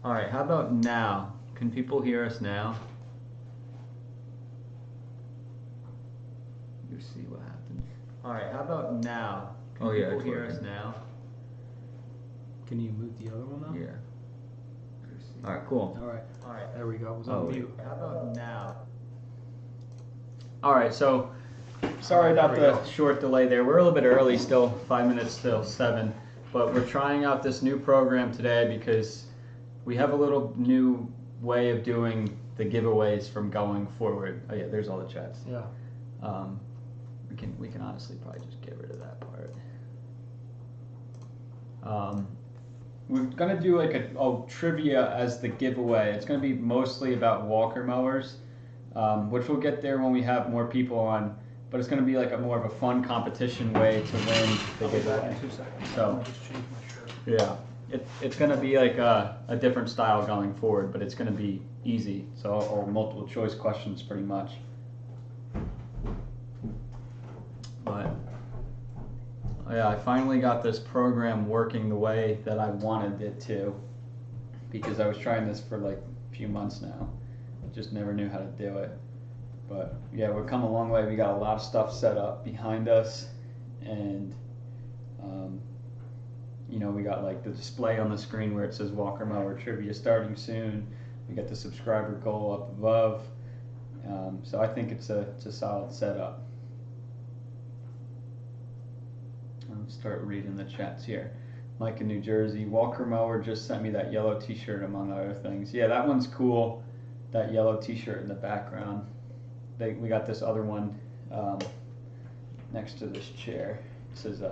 All right, how about now? Can people hear us now? You see what happens. All right, how about now? Can people hear us now? Can you mute the other one though? Yeah. All right, cool. All right. There we go. It was on mute. How about now? All right, so sorry about the short delay there. We're a little bit early still, 5 minutes till 7, but we're trying out this new program today because we have a little new way of doing the giveaways from going forward. Oh yeah, there's all the chats. Yeah. We can honestly probably just get rid of that part. We're gonna do like a trivia as the giveaway. It's gonna be mostly about walker mowers, which we'll get there when we have more people on. But it's gonna be like a more of a fun competition way to win the giveaway. 2 seconds. So Just change my shirt. yeah, it's gonna be like a different style going forward, but it's gonna be easy. So or multiple choice questions pretty much. But yeah, I finally got this program working the way that I wanted it to, because I was trying this for like a few months now. I just never knew how to do it. But yeah, we've come a long way. We got a lot of stuff set up behind us, and you know, we got like the display on the screen where it says Walker Mower Trivia starting soon. We got the subscriber goal up above. So I think it's a solid setup. I'll start reading the chats here. Mike in New Jersey, Walker Mower just sent me that yellow t-shirt among other things. Yeah, that one's cool. That yellow t-shirt in the background. We got this other one next to this chair. It says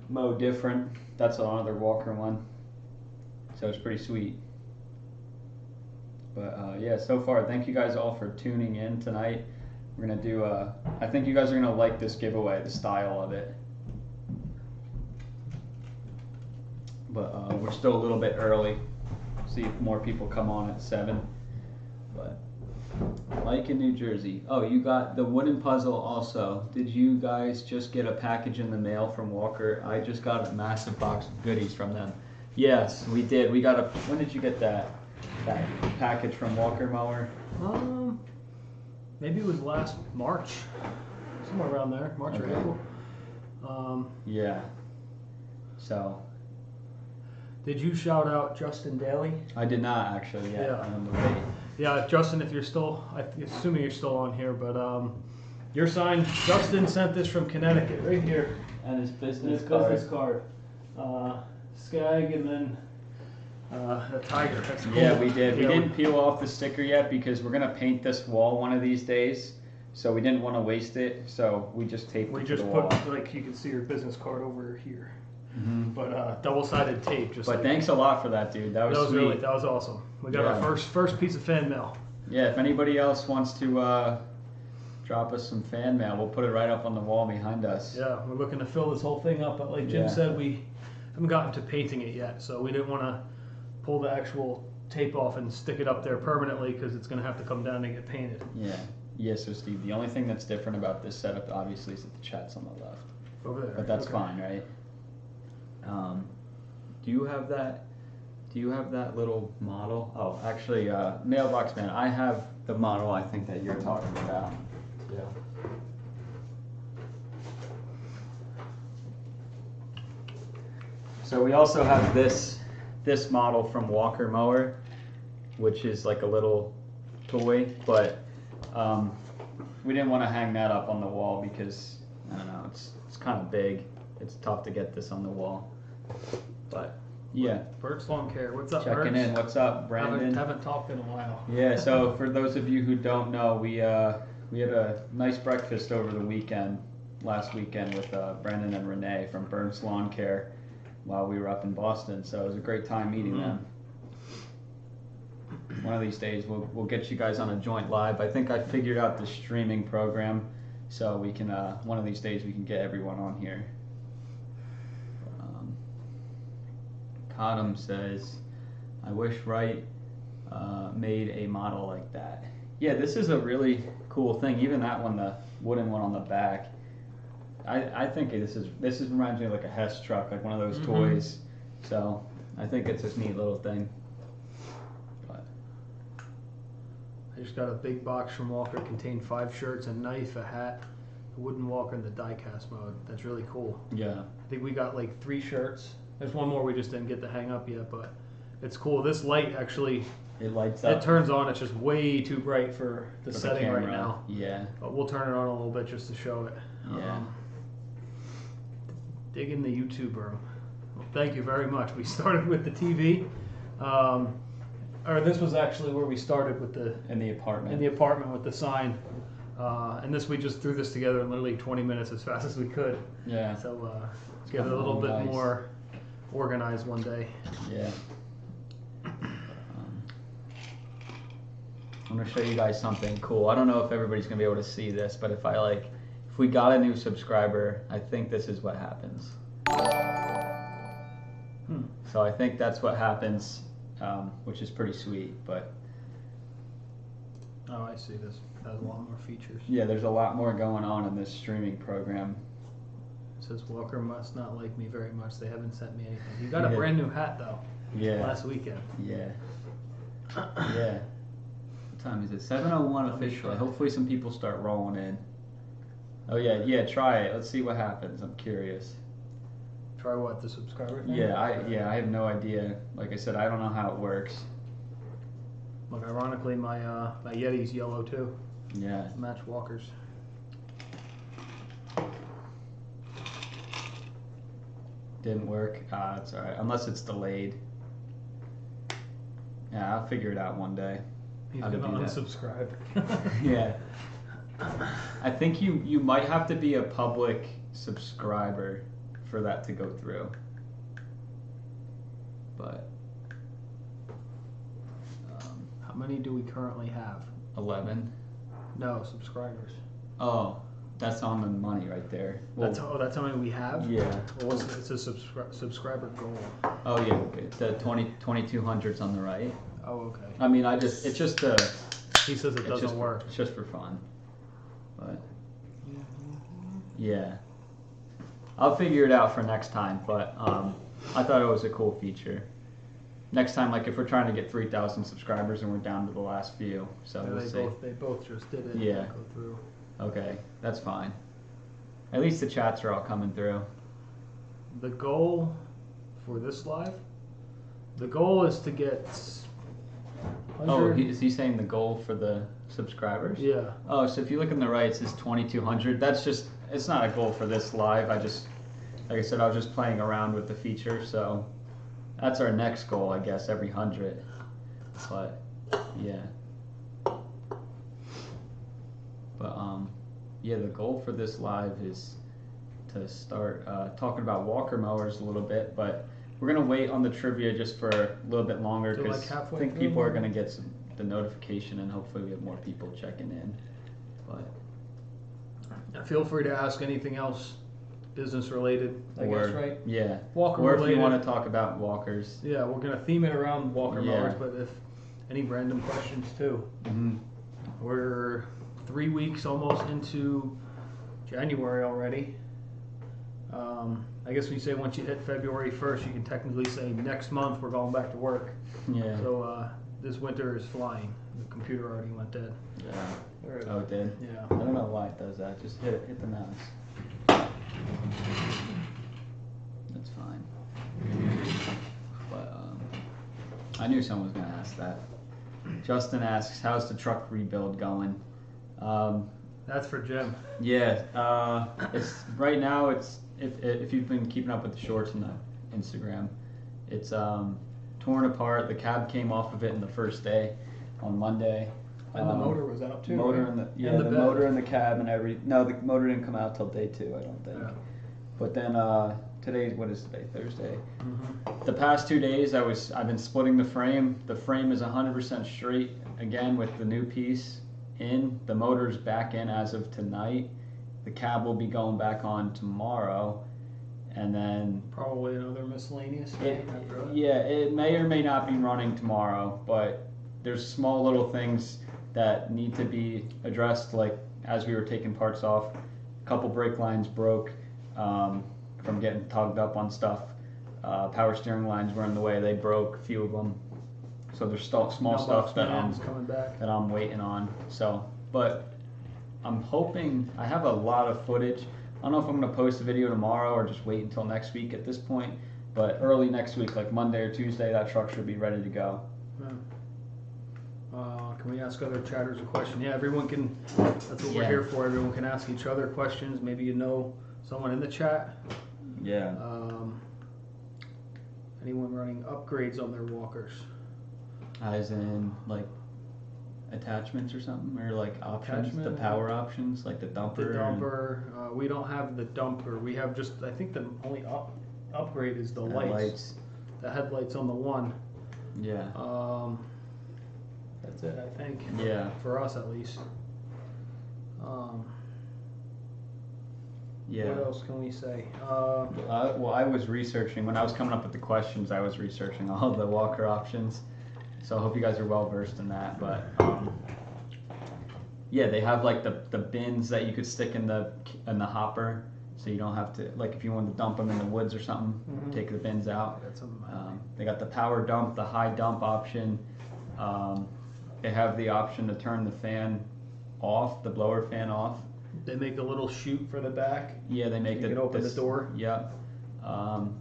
Mow Different. That's another Walker one. So it's pretty sweet. But yeah, so far, thank you guys all for tuning in tonight. We're gonna do I think you guys are gonna like this giveaway, the style of it. But we're still a little bit early. See if more people come on at 7. But Mike in New Jersey. Oh, you got the wooden puzzle also. Did you guys just get a package in the mail from Walker? I just got a massive box of goodies from them. Yes, we did. We got when did you get that package from Walker Mower? Maybe it was last March, somewhere around there, March or April. Yeah. So. Did you shout out Justin Daly? I did not actually. Yeah. Yeah, Justin, if you're still, assuming you're still on here, but your sign, Justin sent this from Connecticut, right here. And his business card. Skag and then a tiger. That's cool. Yeah, we did. We didn't peel off the sticker yet because we're gonna paint this wall one of these days. So we didn't want to waste it. So we just taped it to the wall. We just put, like, you can see your business card over here. Mm-hmm. But double-sided tape. But thanks a lot for that, dude. That was sweet. That was awesome. We got our first piece of fan mail. Yeah, if anybody else wants to drop us some fan mail, we'll put it right up on the wall behind us. Yeah, we're looking to fill this whole thing up, but like Jim said, we haven't gotten to painting it yet, so we didn't want to pull the actual tape off and stick it up there permanently because it's going to have to come down to get painted. Yeah, so Steve, the only thing that's different about this setup, obviously, is that the chat's on the left. Over there. But that's fine, right? Do you have that? Do you have that little model? Oh, actually, Mailbox Man, I have the model I think that you're talking about. Yeah. So we also have this model from Walker Mower, which is like a little toy, but we didn't want to hang that up on the wall because I don't know, it's kind of big. It's tough to get this on the wall. But yeah. Bert's Lawn Care. What's up, Checking in. What's up, Brandon? Haven't talked in a while. Yeah, so for those of you who don't know, we had a nice breakfast over the last weekend with Brandon and Renee from Bert's Lawn Care while we were up in Boston. So it was a great time meeting them. One of these days we'll get you guys on a joint live. I think I figured out the streaming program, so we can one of these days we can get everyone on here. Cottom says, I wish Wright made a model like that. Yeah, this is a really cool thing. Even that one, the wooden one on the back. I think this reminds me of like a Hess truck, like one of those toys. So I think it's a neat little thing. But I just got a big box from Walker, contained 5 shirts, a knife, a hat, a wooden walker in the die-cast mode. That's really cool. yeah, I think we got like 3 shirts. There's one more we just didn't get to hang up yet, but it's cool. This light actually, it lights it up. turns on. It's just way too bright for the setting right camera. now. Yeah, But we'll turn it on a little bit just to show it. Yeah. Digging the YouTube room. Well, thank you very much. We started with the TV. Or this was actually where we started with the in the apartment. with the sign. And this we just threw this together in literally 20 minutes as fast as we could. Yeah. So get it a little bit more organized one day. Yeah. I'm gonna show you guys something cool. I don't know if everybody's gonna be able to see this, but if we got a new subscriber, I think this is what happens. So I think that's what happens, which is pretty sweet. But oh, I see. This has a lot more features. yeah, there's a lot more going on in this streaming program. It says Walker must not like me very much. They haven't sent me anything. You got a brand new hat though. Yeah. Last weekend. Yeah. Yeah. What time is it? 7:01 officially. Hopefully some people start rolling in. Oh yeah, try it. Let's see what happens. I'm curious. Try what, the subscriber thing? Yeah, I have no idea. Like I said, I don't know how it works. Look, ironically, my my Yeti's yellow too. Yeah. Match Walker's. Didn't work. It's alright. Unless it's delayed. Yeah, I'll figure it out one day. He's How to gonna do that. unsubscribe. Yeah. I think you might have to be a public subscriber for that to go through. But How many do we currently have? 11. No, subscribers. Oh, that's on the money right there. Well, That's how many we have? yeah. Well, it's a subscriber goal. Oh yeah, the 2200's on the right. Oh, okay. I mean, it's just He says it doesn't work. It's just for fun. But yeah, I'll figure it out for next time. But I thought it was a cool feature. Next time, like if we're trying to get 3,000 subscribers and we're down to the last few, so Yeah, we'll see. they both just did it. Yeah. Go through. Okay, that's fine. At least the chats are all coming through. The goal for this live, the goal is to get. Oh, is he saying the goal for the subscribers? Yeah. Oh, so if you look on the right, it says 2,200. That's just, it's not a goal for this live. Like I said, I was just playing around with the feature, so that's our next goal, I guess, every 100. But, yeah. But, yeah, the goal for this live is to start talking about Walker Mowers a little bit, but we're going to wait on the trivia just for a little bit longer So, because like I think people are going to get the notification and hopefully we have more people checking in. But Feel free to ask anything else business related, I guess, right? Yeah. Walker or related. if you want to talk about walkers. Yeah, we're going to theme it around Walker Yeah. Mowers, but if any random questions too. Mm-hmm. We're 3 weeks almost into January already. I guess when you say once you hit February 1st, you can technically say next month we're going back to work. Yeah. So this winter is flying. The computer already went dead. Yeah. Where is Oh, it did? Yeah. I don't know why it does that. Just hit the mouse. That's fine. But I knew someone was going to ask that. Justin asks, how's the truck rebuild going? That's for Jim. Yeah, it's right now. It's if you've been keeping up with the shorts on the Instagram, it's torn apart. The cab came off of it in the first day on Monday. And the motor was out too. Motor right? and and the motor and the cab and no, the motor didn't come out till day 2, I don't think. Yeah. But then what is today? Thursday. Mm-hmm. The past 2 days I've been splitting the frame. The frame is 100% straight again with the new piece in. The motor's back in as of tonight. The cab will be going back on tomorrow, and then Probably another miscellaneous thing after that. yeah, it may or may not be running tomorrow, but there's small little things that need to be addressed, like as we were taking parts off, a couple brake lines broke from getting tugged up on stuff. Power steering lines were in the way. They broke a few of them. So there's small stuff that I'm waiting on. So, but I'm hoping I have a lot of footage. I don't know if I'm going to post a video tomorrow or just wait until next week at this point. But early next week, like Monday or Tuesday, that truck should be ready to go. Yeah. Can we ask other chatters a question? Yeah, everyone can. That's what we're here for. Everyone can ask each other questions. Maybe you know someone in the chat. Yeah. Anyone running upgrades on their walkers? As in, like, attachments or something? Or, like, options? The power options? Like the dumper? The dumper. We don't have the dumper. We have just, I think the only upgrade is the lights. The headlights on the one. Yeah. That's it, I think. Yeah. For us, at least. Yeah. What else can we say? Well, I was researching, when I was coming up with the questions, I was researching all the walker options. So I hope you guys are well versed in that. But yeah, they have like the bins that you could stick in the hopper, so you don't have to, like, if you want to dump them in the woods or something, take the bins out. They got the power dump, the high dump option. They have the option to turn the fan off, the blower fan off. They make a little chute for the back. Yeah, they make you can open the door. Yeah.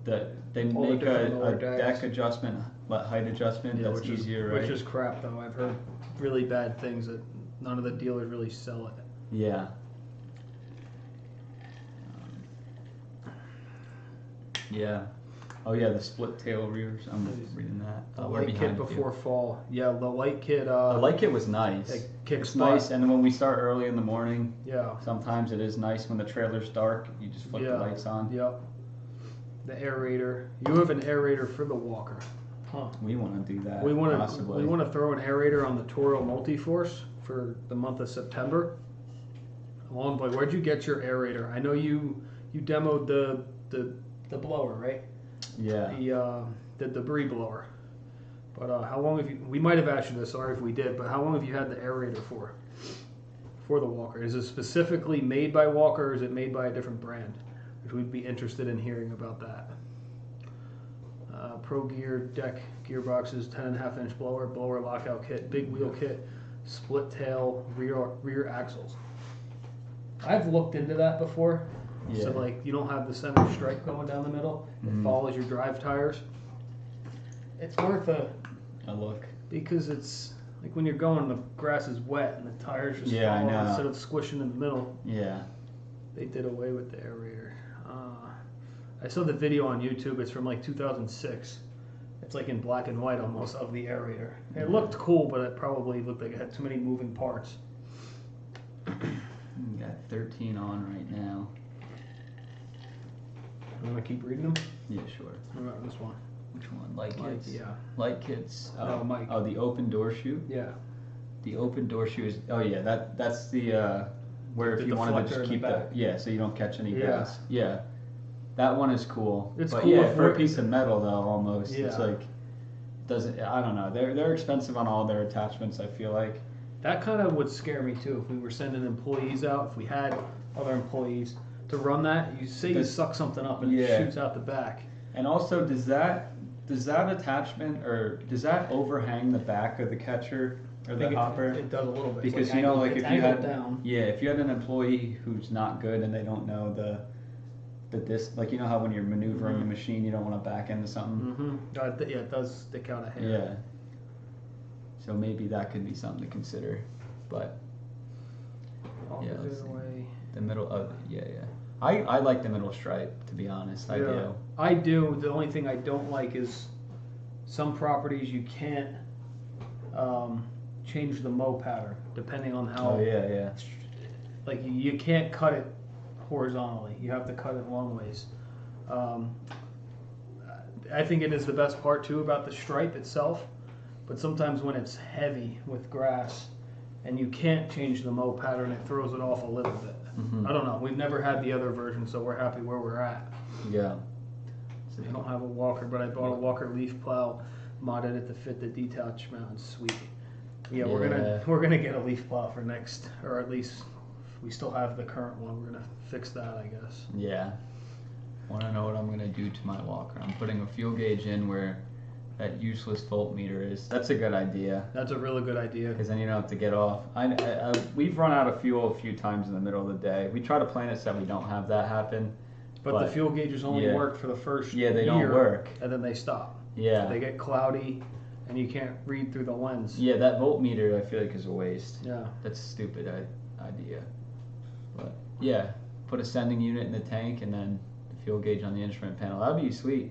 They make a deck adjustment, height adjustment. That's easier, right? Which is crap, though. I've heard really bad things that none of the dealers really sell it. Yeah. Yeah. Oh yeah, the split tail rears. I'm reading that. The light kit before fall. Yeah, the light kit. The light kit was nice. It's nice, and then when we start early in the morning, sometimes it is nice when the trailer's dark. You just flip the lights on. Yep. The aerator. You have an aerator for the walker. Huh. We want to do that. We want to throw an aerator on the Toro Multiforce for the month of September. Long boy, where'd you get your aerator? I know you demoed the blower, right? Yeah. The debris blower. But how long have you? We might have asked you this. Sorry if we did. But how long have you had the aerator for the Walker? Is it specifically made by Walker, or is it made by a different brand? Which we'd be interested in hearing about that. Pro Gear deck gearboxes, 10.5-inch blower lockout kit, big wheel kit, split tail rear axles. I've looked into that before. Yeah. So like you don't have the center stripe going down the middle. It follows your drive tires. It's worth a look, because it's like when you're going, the grass is wet and the tires just fall instead of squishing in the middle. Yeah. They did away with the aerator. I saw the video on YouTube. It's from like 2006. It's like in black and white almost of the aerator. It looked cool, but it probably looked like it had too many moving parts. We got 13 on right now. You want to keep reading them? Yeah, sure. What about this one? Which one? Light kits? Yeah. Light kits. No, Mike. Oh, the open door chute? Yeah. The open door chute is, that's the, where if you wanted to just keep so you don't catch any gas. Yeah. That one is cool. It's but cool yeah, for a piece of metal though, almost. Yeah. It's like, I don't know. They're expensive on all their attachments, I feel like. That kind of would scare me too if we were sending employees out, if we had other employees to run that. You suck something up and it shoots out the back. And also, does that attachment, or does that overhang the back of the catcher or the hopper? It does a little bit. Because like if you had if you had an employee who's not good and they don't know the disc, like how when you're maneuvering the machine, you don't want to back into something. It does stick out a hair. Yeah. So maybe that could be something to consider, but the middle of I like the middle stripe, to be honest. I do. I do. The only thing I don't like is some properties you can't change the mow pattern depending on how. Like you can't cut it horizontally. You have to cut it long ways. I think it is the best part too about the stripe itself. But sometimes when it's heavy with grass and you can't change the mow pattern, it throws it off a little bit. I don't know. We've never had the other version, so we're happy where we're at. Yeah. So I don't have a walker, but I bought a walker leaf plow, modded it to fit the detachment. It's sweet. Yeah, we're gonna get a leaf plow for next, or at least we still have the current one. We're gonna fix that, I guess. Yeah. Want to know what I'm going to do to my walker? I'm putting a fuel gauge in where that useless voltmeter is. That's a good idea. That's a really good idea. Because then you don't have to get off. We've run out of fuel a few times in the middle of the day. We try to plan it so we don't have that happen. But the fuel gauges only work for the first year. Yeah, they don't work. And then they stop. Yeah. They get cloudy, and you can't read through the lens. Yeah, that voltmeter I feel like is a waste. Yeah. That's a stupid idea. But yeah, put a sending unit in the tank and then the fuel gauge on the instrument panel. That'd be sweet.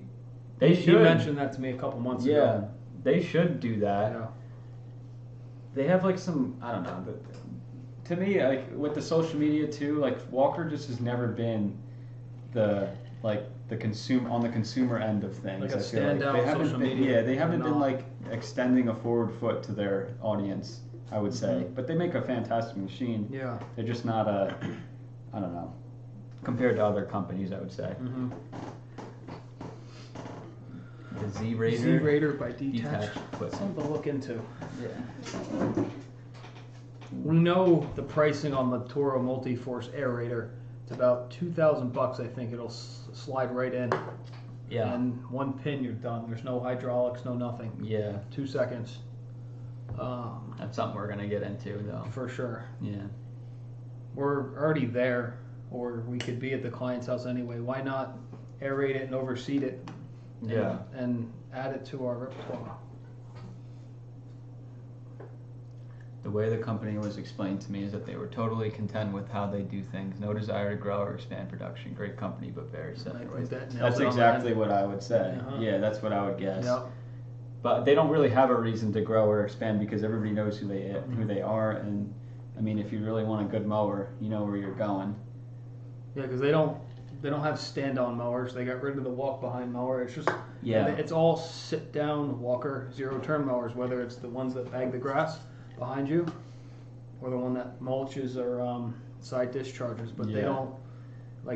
They should. You mentioned that to me a couple months ago. Yeah, they should do that. Yeah. They have like some, I don't know. To me, like with the social media too, like Walker just has never been the consumer end of things. Like a I feel like standout they haven't social been, media. yeah, they haven't been not. like extending a forward foot to their audience, I would say. But they make a fantastic machine. Yeah. They're just not I don't know, compared to other companies, I would say. Mm-hmm. The Z-Raider. Z-Raider by Detach. Detached equipment. Something to look into. Yeah. We know the pricing on the Toro Multi-Force aerator. It's about $2,000, I think. It'll slide right in. Yeah. And one pin, you're done. There's no hydraulics, no nothing. Yeah. 2 seconds. That's something we're gonna get into, though. For sure. Yeah. We're already there, or we could be at the client's house anyway. Why not aerate it and overseed it? Yeah. And add it to our repertoire. The way the company was explained to me is that they were totally content with how they do things. No desire to grow or expand production. Great company, but very set. I think that nails That's it on exactly the what I would say. Uh-huh. Yeah, that's what I would guess. Yep. But they don't really have a reason to grow or expand because everybody knows who they are. And I mean, if you really want a good mower, you know where you're going. Yeah, because they don't have stand-on mowers. They got rid of the walk-behind mower. It's just it's all sit-down walker zero-turn mowers. Whether it's the ones that bag the grass behind you, or the one that mulches or side discharges. But they don't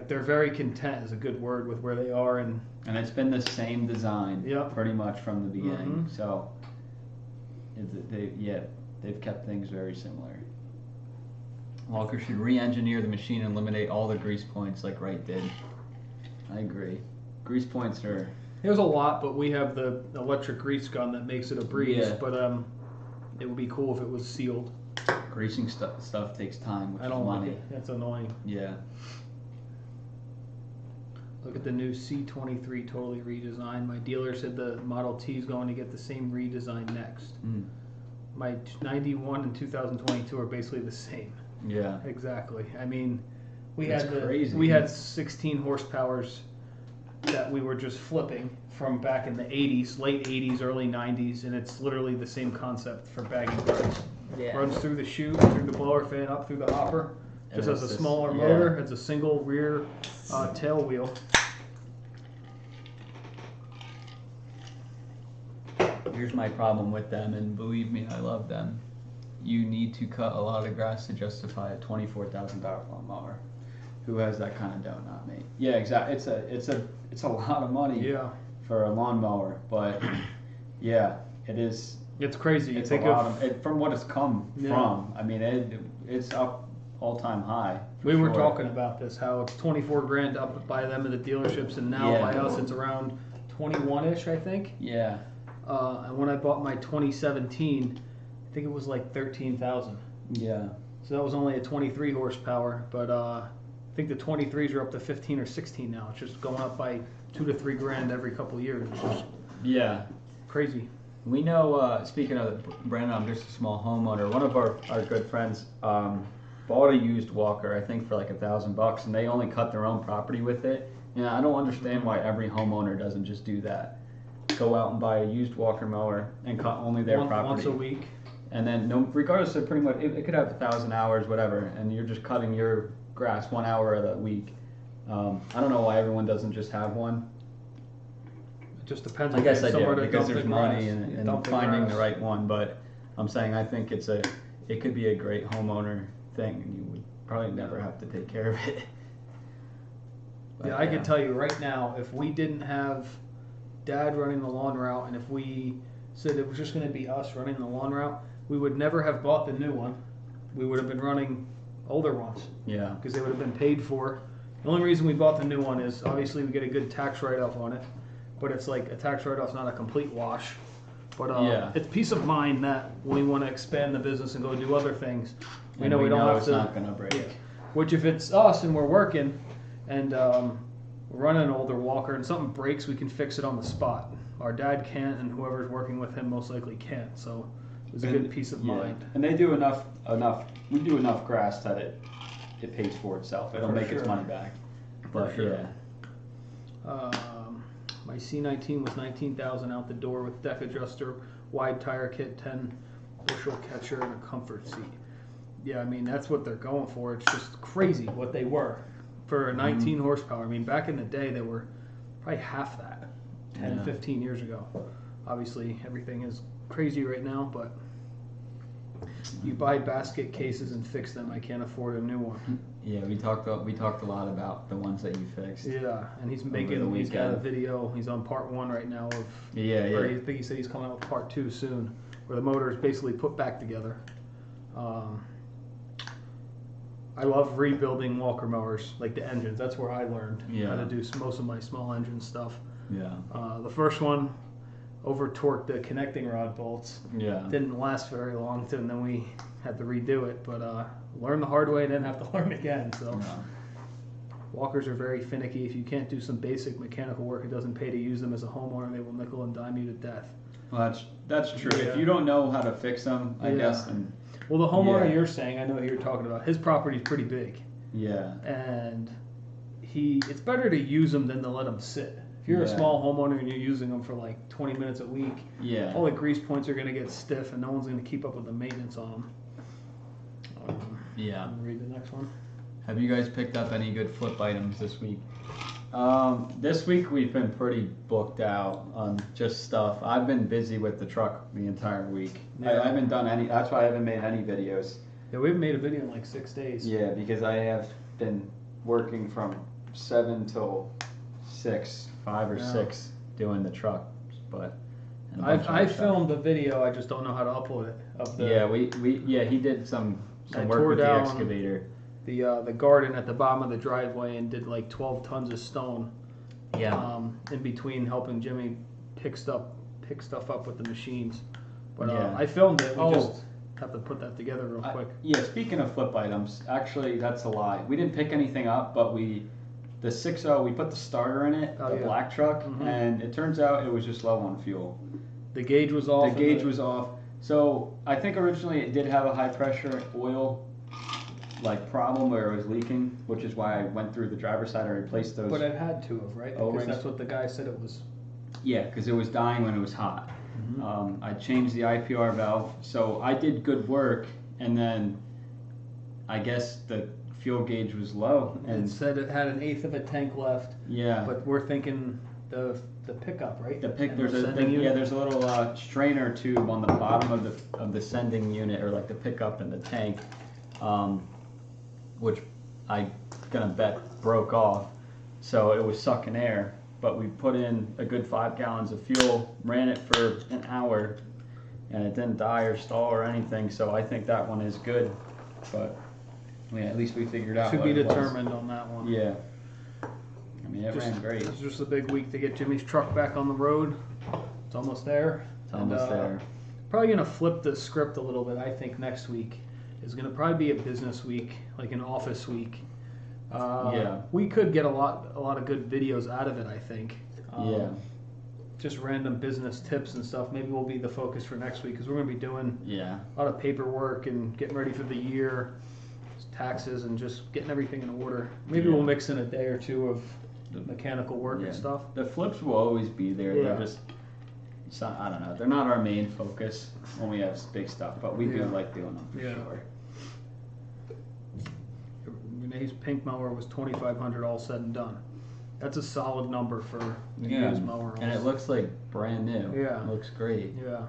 they're very content is a good word with where they are and it's been the same design pretty much from the beginning. Mm-hmm. So they've kept things very similar. Walker should re-engineer the machine and eliminate all the grease points like Wright did. I agree. Grease points are... There's a lot, but we have the electric grease gun that makes it a breeze. Yeah. But it would be cool if it was sealed. Greasing stuff takes time, which I don't is like money. it. That's annoying. Yeah. Look at the new C23 totally redesigned. My dealer said the Model T is going to get the same redesign next. Mm. My 91 and 2022 are basically the same. Yeah. Exactly. I mean, we That's had crazy. we had 16 horsepowers that we were just flipping from back in the 80s, late 80s, early 90s, and it's literally the same concept for bagging birds. Yeah. Runs through the chute, through the blower fan, up through the hopper. Just has a smaller motor. It's a single rear tail wheel. Here's my problem with them, and believe me, I love them. You need to cut a lot of grass to justify a $24,000 lawnmower. Who has that kind of dough? Not me. Yeah, exactly. It's a lot of money for a lawnmower, but yeah, it is. It's crazy. It's a lot of from what it's come from. I mean, it's up all-time high. We were talking about this, how it's 24 grand up by them at the dealerships, and now by us it's around 21-ish, I think. Yeah. And when I bought my 2017, I think it was like 13,000. Yeah. So that was only a 23 horsepower, but I think the 23s are up to 15 or 16 now. It's just going up by 2 to 3 grand every couple of years. It's just crazy. We know, speaking of Brandon, I'm just a small homeowner. One of our good friends bought a used walker, I think for like $1,000, and they only cut their own property with it. And I don't understand why every homeowner doesn't just do that. Go out and buy a used walker mower and cut only their property. Once a week. And then, regardless of pretty much, it could have 1,000 hours, whatever, and you're just cutting your grass 1 hour of the week. I don't know why everyone doesn't just have one. It just depends. I guess I do, to because there's money and in finding the right one. But I'm saying I think it could be a great homeowner thing, and you would probably never have to take care of it. But, I can tell you right now, if we didn't have Dad running the lawn route, and if we said it was just going to be us running the lawn route, we would never have bought the new one. We would have been running older ones. Yeah. Because they would have been paid for, The only reason we bought the new one is obviously we get a good tax write-off on it, but it's like a tax write-off's not a complete wash. But it's peace of mind that when we want to expand the business and go do other things, we know we don't have it's to. Not gonna break. Yeah. Which if it's us and we're working and we're running an older walker and something breaks, we can fix it on the spot. Our dad can't, and whoever's working with him most likely can't. So it's a good peace of mind. And they do enough. We do enough grass that it pays for itself. It'll make its money back. But yeah. My C19 was 19,000 out the door with deck adjuster, wide tire kit, 10 bushel catcher, and a comfort seat. Yeah, I mean that's what they're going for. It's just crazy what they were for a 19 horsepower. I mean back in the day they were probably half that 10, 15 years ago. Obviously everything is crazy right now, but you buy basket cases and fix them. I can't afford a new one. Yeah, we talked a lot about the ones that you fixed. Yeah, and he's got a video. He's on part 1 right now of. I think he said he's coming out with part 2 soon, where the motor is basically put back together. I love rebuilding walker mowers, like the engines. That's where I learned how to do most of my small engine stuff. Yeah. The first one over torqued the connecting rod bolts. Yeah. Didn't last very long, and then we had to redo it. But learned the hard way and then have to learn again. So walkers are very finicky. If you can't do some basic mechanical work, it doesn't pay to use them as a homeowner. They will nickel and dime you to death. Well, that's true. Yeah. If you don't know how to fix them, I guess. Well, the homeowner you're saying, I know what you're talking about. His property's pretty big. Yeah. And it's better to use them than to let them sit. If you're a small homeowner and you're using them for like 20 minutes a week, all the grease points are going to get stiff and no one's going to keep up with the maintenance on them. Read the next one. Have you guys picked up any good flip items this week? This week we've been pretty booked out on just stuff. I've been busy with the truck the entire week. I haven't done any. That's why I haven't made any videos. Yeah, we haven't made a video in like 6 days. Yeah, because I have been working from 7 till 5 or 6, doing the truck. But I filmed a video. I just don't know how to upload it. He did some work with the excavator. The garden at the bottom of the driveway and did like 12 tons of stone. Yeah. In between helping Jimmy pick stuff up with the machines. But I filmed it. We just have to put that together real quick. Speaking of flip items, actually that's a lie. We didn't pick anything up, but the 6.0, we put the starter in it, black truck, and it turns out it was just low on fuel. The gauge was off. The gauge was off. So I think originally it did have a high pressure oil problem where it was leaking, which is why I went through the driver's side and replaced those. But it had to have, right? Because that's what the guy said it was. Yeah, because it was dying when it was hot. I changed the IPR valve, so I did good work, and then I guess the fuel gauge was low. And it said it had 1/8 of a tank left. Yeah. But we're thinking the pickup, right? There's a little strainer tube on the bottom of the sending unit, or like the pickup and the tank, which I gonna bet broke off, so it was sucking air. But we put in a good 5 gallons of fuel, ran it for an hour, and it didn't die or stall or anything. So I think that one is good. But at least we figured out. Should be determined on that one. Yeah. I mean, it ran great. It's just a big week to get Jimmy's truck back on the road. It's almost there. There. Probably gonna flip the script a little bit. I think next week is gonna probably be a business week, like an office week. We could get a lot of good videos out of it, I think. Just random business tips and stuff. Maybe will be the focus for next week because we're gonna be doing a lot of paperwork and getting ready for the year, taxes, and just getting everything in order. Maybe we'll mix in a day or two of mechanical work and stuff. The flips will always be there. They're just, I don't know. They're not our main focus when we have big stuff, but we do like doing them for sure. Renee's pink mower was $2,500 all said and done. That's a solid number for a used mower. And it looks like brand new. Yeah. It looks great. Yeah.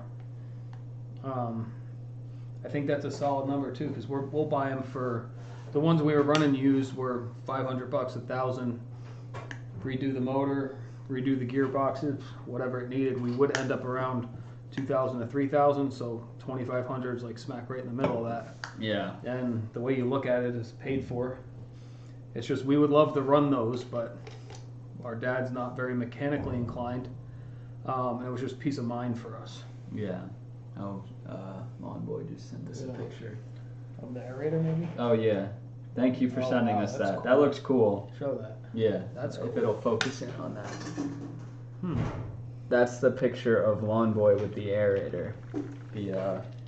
I think that's a solid number too, because we'll buy them for the ones we were running used were $500, $1,000. Redo the motor, redo the gearboxes, whatever it needed. We would end up around $2,000 to $3,000, so $2,500 is like smack right in the middle of that. Yeah. And the way you look at it is paid for. It's just we would love to run those, but our dad's not very mechanically inclined. It was just peace of mind for us. Yeah. Oh, Lawn Boy just sent us a Yeah. picture. Of the aerator, maybe? Oh yeah. Thank you for Oh, sending wow, us that's that. cool. That looks cool. Show that. Yeah. That's cool. If it'll focus in on that. Hmm. That's the picture of Lawn Boy with the aerator.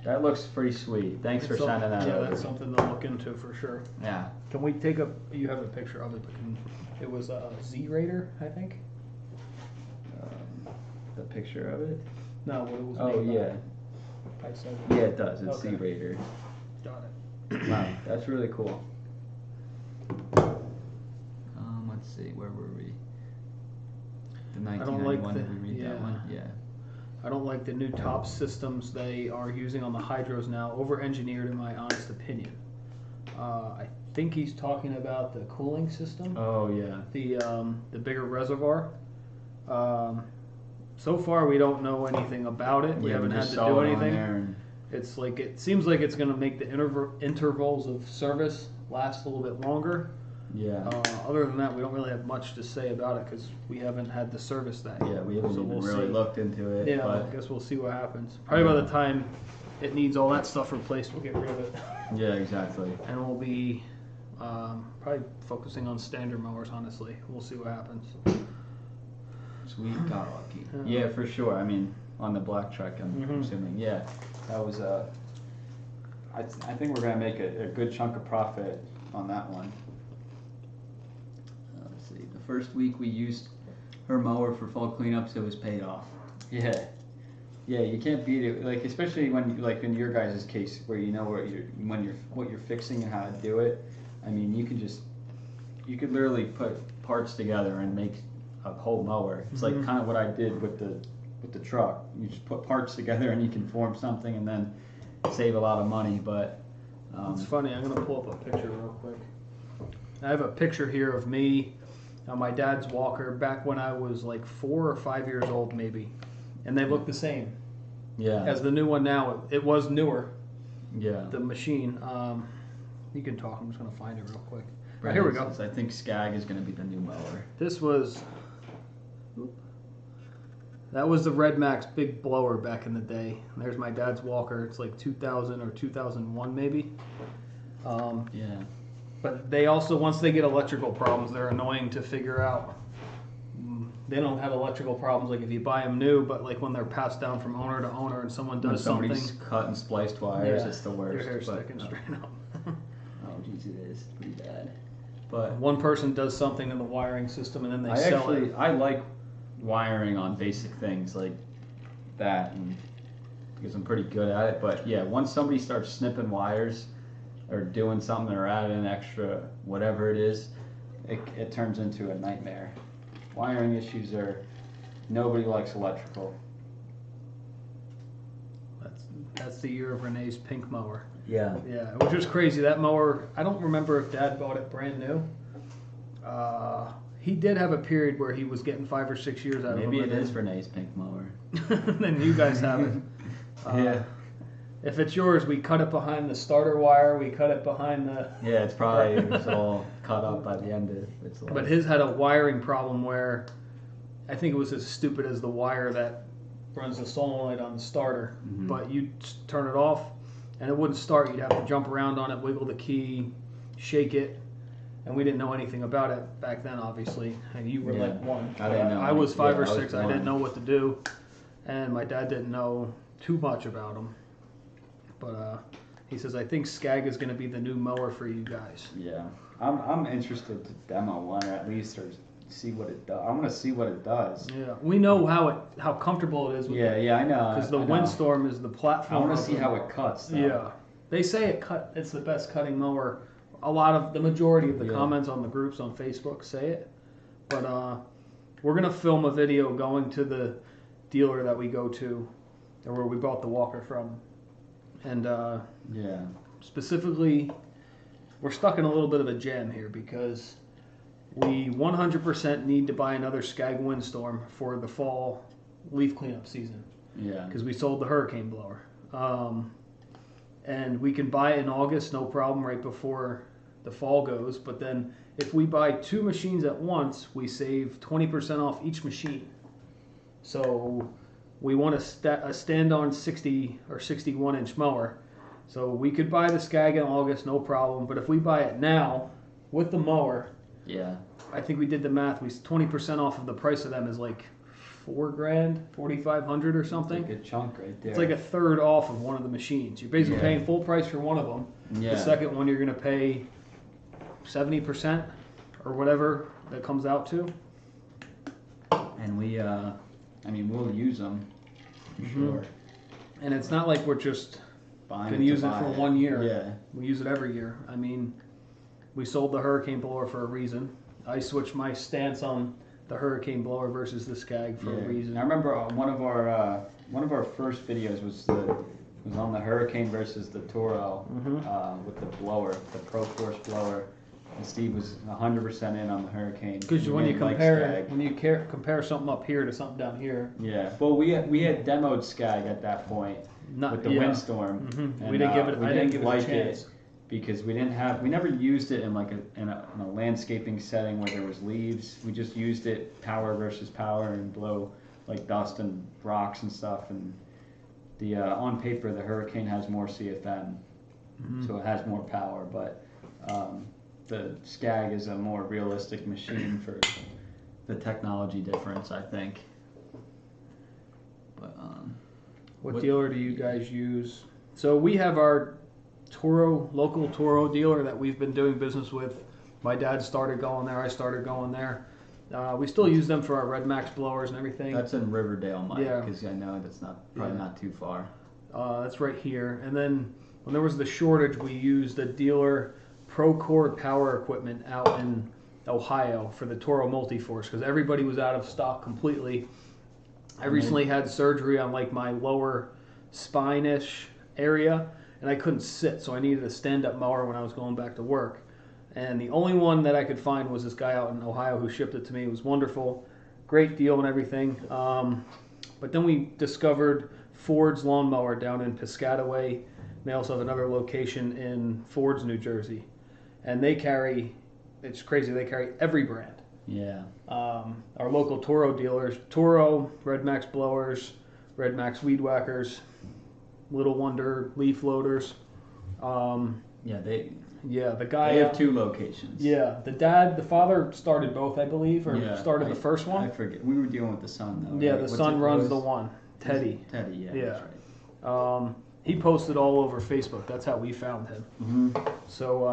That looks pretty sweet. Thanks for sending that Yeah, over. that's something to look into for sure. Yeah. Can we you have a picture of it, but it was a Z-Raider, I think? The picture of it? No, what it was Oh made yeah. by. I said. Yeah, it does. It's Okay. Z-Raider. Got it. Wow, that's really cool. Let's see, where were we? The I don't like 1991, did we read that one? Yeah. I don't like the new top systems they are using on the hydros now. Over-engineered, in my honest opinion. I think he's talking about the cooling system. Oh yeah. The bigger reservoir. So far, we don't know anything about it. We haven't had to do anything. It's like it seems like it's going to make the intervals of service last a little bit longer. Yeah. Other than that, we don't really have much to say about it because we haven't had to service that yet. Yeah, we haven't So even we'll really see. looked into it. Yeah, But I guess we'll see what happens. Probably by the time it needs all that stuff replaced, we'll get rid of it. yeah, exactly. And we'll be probably focusing on standard mowers, honestly. We'll see what happens. Sweet, got lucky. Yeah. Yeah, for sure. I mean, on the black truck, I'm Mhm. assuming. Yeah, that was I think we're gonna make a good chunk of profit on that one. Let's see. The first week we used her mower for fall cleanups, it was paid off. Yeah. Yeah, you can't beat it. Like especially when like in your guys' case where you know what you're fixing and how to do it. I mean, you could literally put parts together and make a whole mower. It's like kind of what I did with the truck. You just put parts together and you can form something and then save a lot of money. But It's funny. I'm gonna pull up a picture real quick. I have a picture here of me on my dad's walker back when I was like 4 or 5 years old, maybe, and they look the same yeah, as the new one now. It was newer, yeah. the machine. You can talk. I'm just gonna find it real quick. Right, here we go. I think Skag is going to be the new mower. This was. That was the Red Max big blower back in the day. There's my dad's walker. It's like 2000 or 2001 maybe. Yeah. But they also, once they get electrical problems, they're annoying to figure out. They don't have electrical problems like if you buy them new, but like when they're passed down from owner to owner and someone When does somebody's something. cut and spliced wires, Yeah, it's the worst. Your hair's but, sticking straight up. oh, geez, it is pretty bad. But One person does something in the wiring system and then they sell it. I like wiring on basic things like that, and because I'm pretty good at it. But yeah, once somebody starts snipping wires or doing something or adding extra whatever it is, it turns into a nightmare. Wiring issues nobody likes electrical. That's the year of Renee's pink mower. Yeah. Yeah, which was crazy. That mower, I don't remember if Dad bought it brand new. He did have a period where he was getting 5 or 6 years out of it. Maybe it is Renee's pink mower. Then you guys have it. Yeah. If it's yours, we cut it behind the starter wire. We cut it behind the. Yeah, it's probably it was all cut up by the end of its life. But his had a wiring problem where I think it was as stupid as the wire that runs the solenoid on the starter. Mhm. But you'd turn it off and it wouldn't start. You'd have to jump around on it, wiggle the key, shake it. And we didn't know anything about it back then, obviously. And you were Yeah. like 1. I didn't know. I was 5 Yeah, or I was 6. I 1. didn't know what to do. And my dad didn't know too much about them. But he says, I think Skag is going to be the new mower for you guys. Yeah, I'm interested to demo one or at least or see what it does. I want to see what it does. Yeah, we know how comfortable it is. Yeah, I know. Because the I know. Windstorm is the I platform. want to see how it cuts. Though. Yeah, they say it's the best cutting mower. The majority of the comments on the groups on Facebook say it. But we're gonna film a video going to the dealer that we go to, or where we bought the walker from, and Yeah. specifically, we're stuck in a little bit of a jam here because we 100% need to buy another Skag Windstorm for the fall leaf cleanup season Yeah. because we sold the hurricane blower. And we can buy it in August, no problem, right before the fall goes. But then if we buy 2 machines at once, we save 20% off each machine. So we want a stand-on 60 or 61-inch mower. So we could buy the Skag in August, no problem. But if we buy it now with the mower, yeah, I think we did the math. 20% off of the price of them is like $4,000, $4,500 or something. It's like a chunk right there. It's like a third off of one of the machines. You're basically paying full price for one of them. Yeah. The second one you're going to pay 70% or whatever that comes out to. And we, I mean, we'll use them for sure. And it's not like we're just Buying going to use it for 1 year. Yeah. We use it every year. I mean, we sold the Hurricane blower for a reason. I switched my stance on the Hurricane blower versus the Skag for a reason. I remember one of our first videos was on the Hurricane versus the Toro with the blower, the Pro Force blower. And Steve was 100% in on the Hurricane. Because when you compare something up here to something down here. Yeah. Well, we had demoed Skag at that point with the windstorm. And we didn't give it. We I didn't didn't give like it a chance. because we never used it in like in a landscaping setting where there was leaves. We just used it power versus power and blow like dust and rocks and stuff. And the on paper the Hurricane has more CFM, so it has more power. But the Skag is a more realistic machine for the technology difference, I think. But what dealer do you guys use? So we have our local Toro dealer that we've been doing business with. My dad started going there. I started going there. We still use them for our Red Max blowers and everything. That's in Riverdale, Mike, Yeah. because I know that's probably not too far. That's right here. And then when there was the shortage, we used a dealer Procore Power Equipment out in Ohio for the Toro Multiforce because everybody was out of stock completely. I recently had surgery on like my lower spine-ish area, and I couldn't sit, so I needed a stand-up mower when I was going back to work. And the only one that I could find was this guy out in Ohio who shipped it to me. It was wonderful, great deal and everything. But then we discovered Ford's lawnmower down in Piscataway. They also have another location in Ford's, New Jersey. And they carry, it's crazy, they carry every brand. Yeah. Our local Toro dealers, Toro, Red Max blowers, Red Max weed whackers, Little Wonder leaf loaders. The guy. They have 2 locations. Yeah, the father started both, I believe, or started the first one. I forget. We were dealing with the son though. Yeah, right? the son runs the one. Teddy. Yeah. Yeah. That's right. He posted all over Facebook. That's how we found him. So.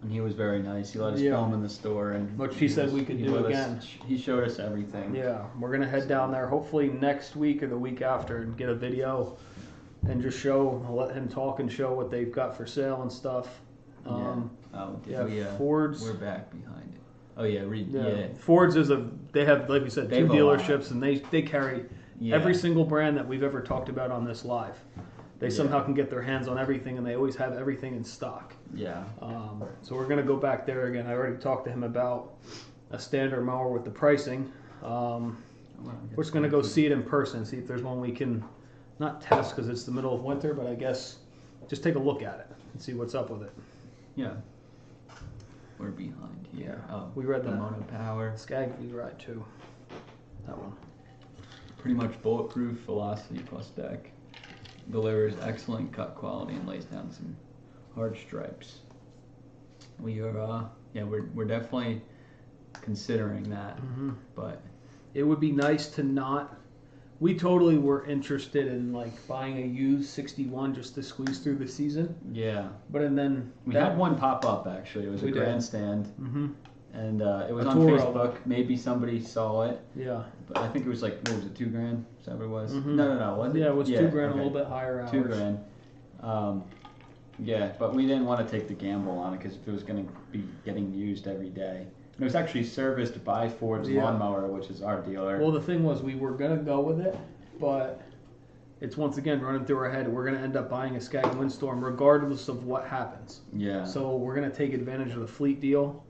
And he was very nice. He let us film in the store, and which he said we could do again. He showed us everything. Yeah, we're gonna head down there hopefully next week or the week after and get a video, and just let him talk and show what they've got for sale and stuff. Ford's. We're back behind it. Oh yeah, Ford's they have, like we said, they 2 dealerships, and they carry every single brand that we've ever talked about on this live. They somehow can get their hands on everything, and they always have everything in stock. Yeah. So we're gonna go back there again. I already talked to him about a standard mower with the pricing. We're just gonna go see it in person, see if there's one we can not test because it's the middle of winter, but I guess just take a look at it and see what's up with it. Yeah. We're behind here. Yeah. Oh, we read the that. Mono Power. Skag we ride too. That one. Pretty much bulletproof, velocity plus deck. Delivers excellent cut quality and lays down some hard stripes. We are, we're definitely considering that, but it would be nice to not. We totally were interested in like buying a used 61 just to squeeze through the season. Yeah. But then we had one pop up actually. It was a grandstand, and it was on Toro. Facebook. Maybe somebody saw it. Yeah. But I think it was like, what was it, $2,000? Is that what it was? No. Was it? Yeah, it was $2,000, a little bit higher hours. $2,000. But we didn't want to take the gamble on it because it was going to be getting used every day. It was actually serviced by Ford's Lawnmower, which is our dealer. Well, the thing was, we were going to go with it, but it's once again running through our head. We're going to end up buying a Skag Windstorm regardless of what happens. Yeah. So we're going to take advantage of the fleet deal.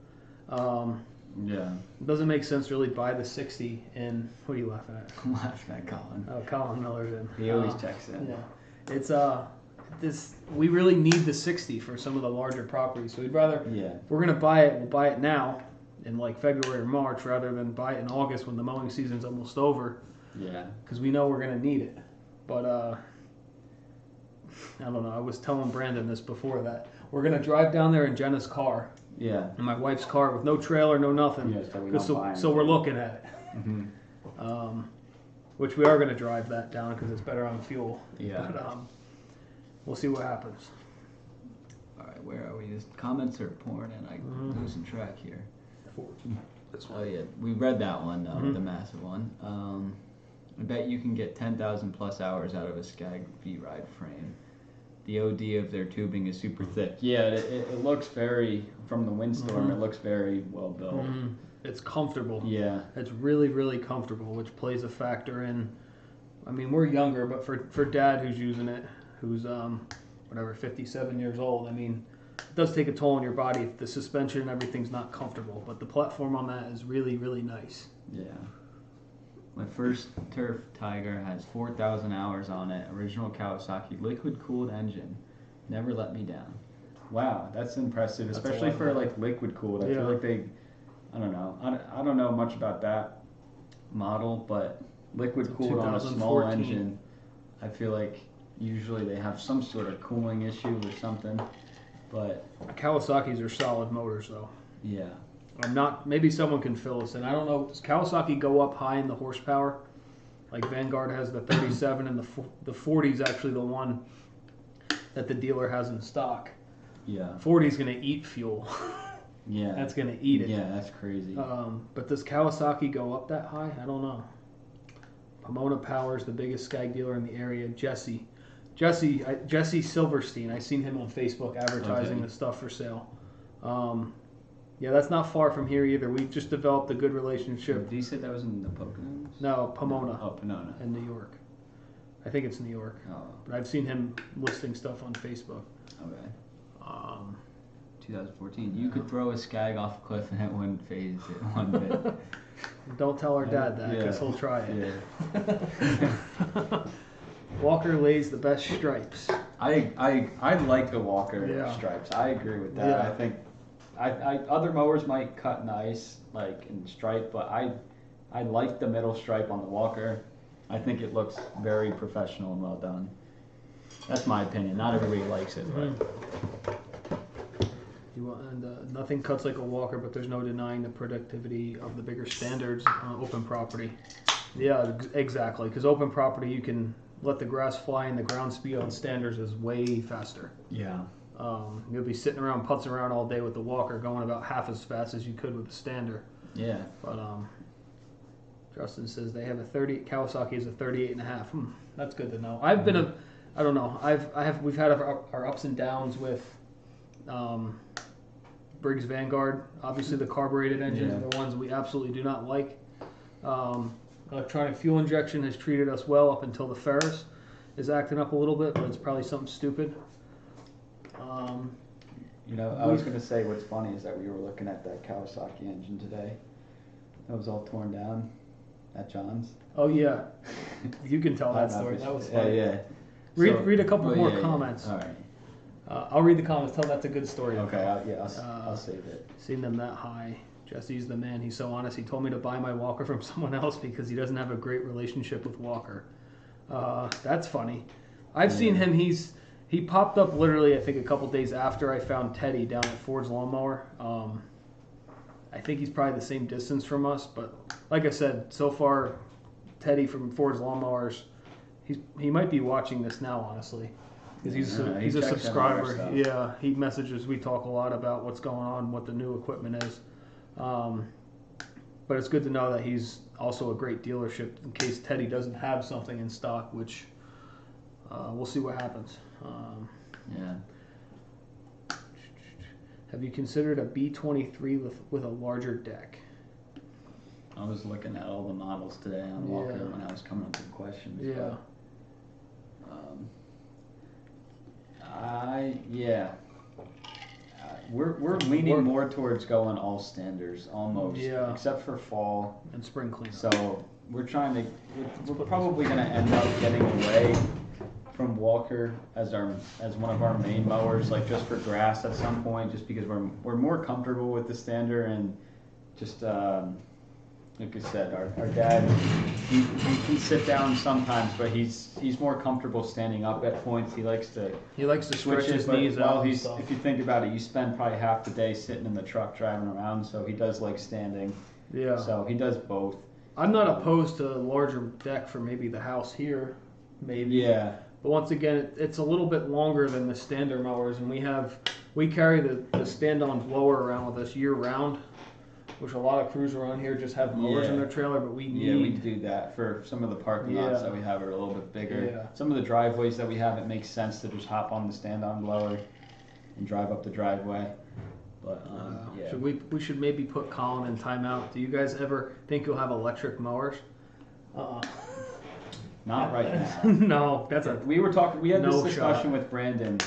It doesn't make sense to really buy the 60 in. What are you laughing at? I'm laughing at Colin. Oh, Colin Miller's in. He always checks in. Yeah. It's we really need the 60 for some of the larger properties. So we'd rather, if we're going to buy it, we'll buy it now in like February or March rather than buy it in August when the mowing season's almost over. Yeah. Because we know we're going to need it. But I don't know. I was telling Brandon this before that we're going to drive down there in Jenna's car. Yeah. In my wife's car with no trailer, no nothing. Yeah, so we're looking at it. Mm-hmm. Which we are going to drive that down because it's better on fuel. Yeah. But we'll see what happens. All right, where are we? This comments are pouring in. I'm losing track here. Oh yeah, we read that one, the massive one. I bet you can get 10,000 plus hours out of a Skag V-Ride frame. The OD of their tubing is super thick. Yeah, it looks very, from the windstorm, it looks very well built. It's comfortable. Yeah. It's really, really comfortable, which plays a factor in, I mean, we're younger, but for Dad who's using it, who's, 57 years old, I mean, it does take a toll on your body if the suspension and everything's not comfortable, but the platform on that is really, really nice. Yeah. My first Turf Tiger has 4,000 hours on it. Original Kawasaki liquid-cooled engine. Never let me down. Wow, that's impressive, especially for like liquid-cooled. I feel like I don't know. I don't know much about that model, but liquid-cooled on a small engine, I feel like usually they have some sort of cooling issue or something. But Kawasaki's are solid motors, though. Yeah. Maybe someone can fill us in. I don't know. Does Kawasaki go up high in the horsepower? Like Vanguard has the 37 and the 40 is actually the one that the dealer has in stock. Yeah. 40 is going to eat fuel. Yeah. That's going to eat it. Yeah, that's crazy. But does Kawasaki go up that high? I don't know. Pomona Power is the biggest Skag dealer in the area. Jesse Silverstein. I seen him on Facebook advertising the stuff for sale. Yeah, that's not far from here either. We just developed a good relationship. You said that was in the Poconos? No, Pomona. Oh, Pomona. In New York. I think it's New York. Oh. But I've seen him listing stuff on Facebook. Okay. 2014. You could throw a Skag off a cliff and it wouldn't phase it one bit. Don't tell our dad that, because he'll try it. Yeah. Walker lays the best stripes. I like the Walker stripes. I agree with that. Yeah. I think other mowers might cut nice, like in stripe, but I like the middle stripe on the Walker. I think it looks very professional and well done. That's my opinion. Not everybody likes it, but nothing cuts like a Walker, but there's no denying the productivity of the bigger standards on open property. Yeah, exactly. Because open property, you can let the grass fly, and the ground speed on standards is way faster. Yeah. You'll be sitting around, putzing around all day with the Walker, going about half as fast as you could with the stander. Yeah. But Justin says they have Kawasaki is a 38.5. That's good to know. I don't know. We've had our ups and downs with Briggs Vanguard. Obviously, the carbureted engines are the ones we absolutely do not like. Electronic fuel injection has treated us well up until the Ferris is acting up a little bit, but it's probably something stupid. I was going to say what's funny is that we were looking at that Kawasaki engine today. That was all torn down at John's. Oh, yeah. You can tell that story. That was funny. Yeah. Read a couple more comments. All right. I'll read the comments. Tell that's a good story. Okay, I'll save it. Seen them that high. Jesse's the man. He's so honest. He told me to buy my Walker from someone else because he doesn't have a great relationship with Walker. That's funny. I've seen him. He popped up literally, I think, a couple days after I found Teddy down at Ford's Lawnmower. I think he's probably the same distance from us, but like I said, so far, Teddy from Ford's Lawnmowers, he might be watching this now, honestly, because he's a subscriber. Yeah, he messages. We talk a lot about what's going on, what the new equipment is. But it's good to know that he's also a great dealership in case Teddy doesn't have something in stock, which we'll see what happens. Yeah. Have you considered a B23 with a larger deck? I was looking at all the models today on Walker when I was coming up with questions. Yeah. We're leaning more towards going all standards almost, except for fall and spring cleanup. So we're probably going to end up getting away from Walker as one of our main mowers, like just for grass at some point, just because we're more comfortable with the stander, and just like I said, our dad, he can sit down sometimes, but he's more comfortable standing up at points. He likes to stretch his knees well, out and stuff. if you think about it, you spend probably half the day sitting in the truck driving around, so he does like standing. Yeah. So he does both. I'm not opposed to a larger deck for maybe the house here, maybe. Yeah. But once again, it's a little bit longer than the standard mowers, and we carry the stand-on blower around with us year round, which a lot of crews around here just have mowers in their trailer, but we need. Yeah, we do that for some of the parking lots that we have are a little bit bigger. Yeah. Some of the driveways that we have, it makes sense to just hop on the stand-on blower and drive up the driveway. But yeah. We should maybe put Colin in timeout. Do you guys ever think you'll have electric mowers? Not right now. No, We had this discussion shot. with Brandon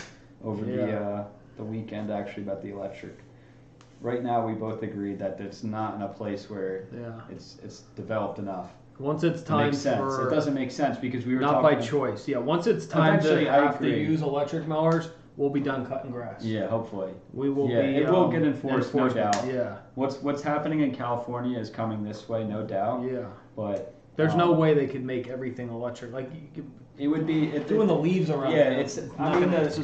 over the weekend actually about the electric. Right now, we both agreed that it's not in a place where it's developed enough. Once it's time makes sense. It doesn't make sense because we were not talking by choice. Yeah, once it's time to have to use electric mowers, we'll be done cutting grass. Yeah, hopefully. We will be. It will get enforced, no doubt. Yeah. What's happening in California is coming this way, no doubt. Yeah. But there's no way they could make everything electric. Like it would be doing the leaves around. Yeah, it's just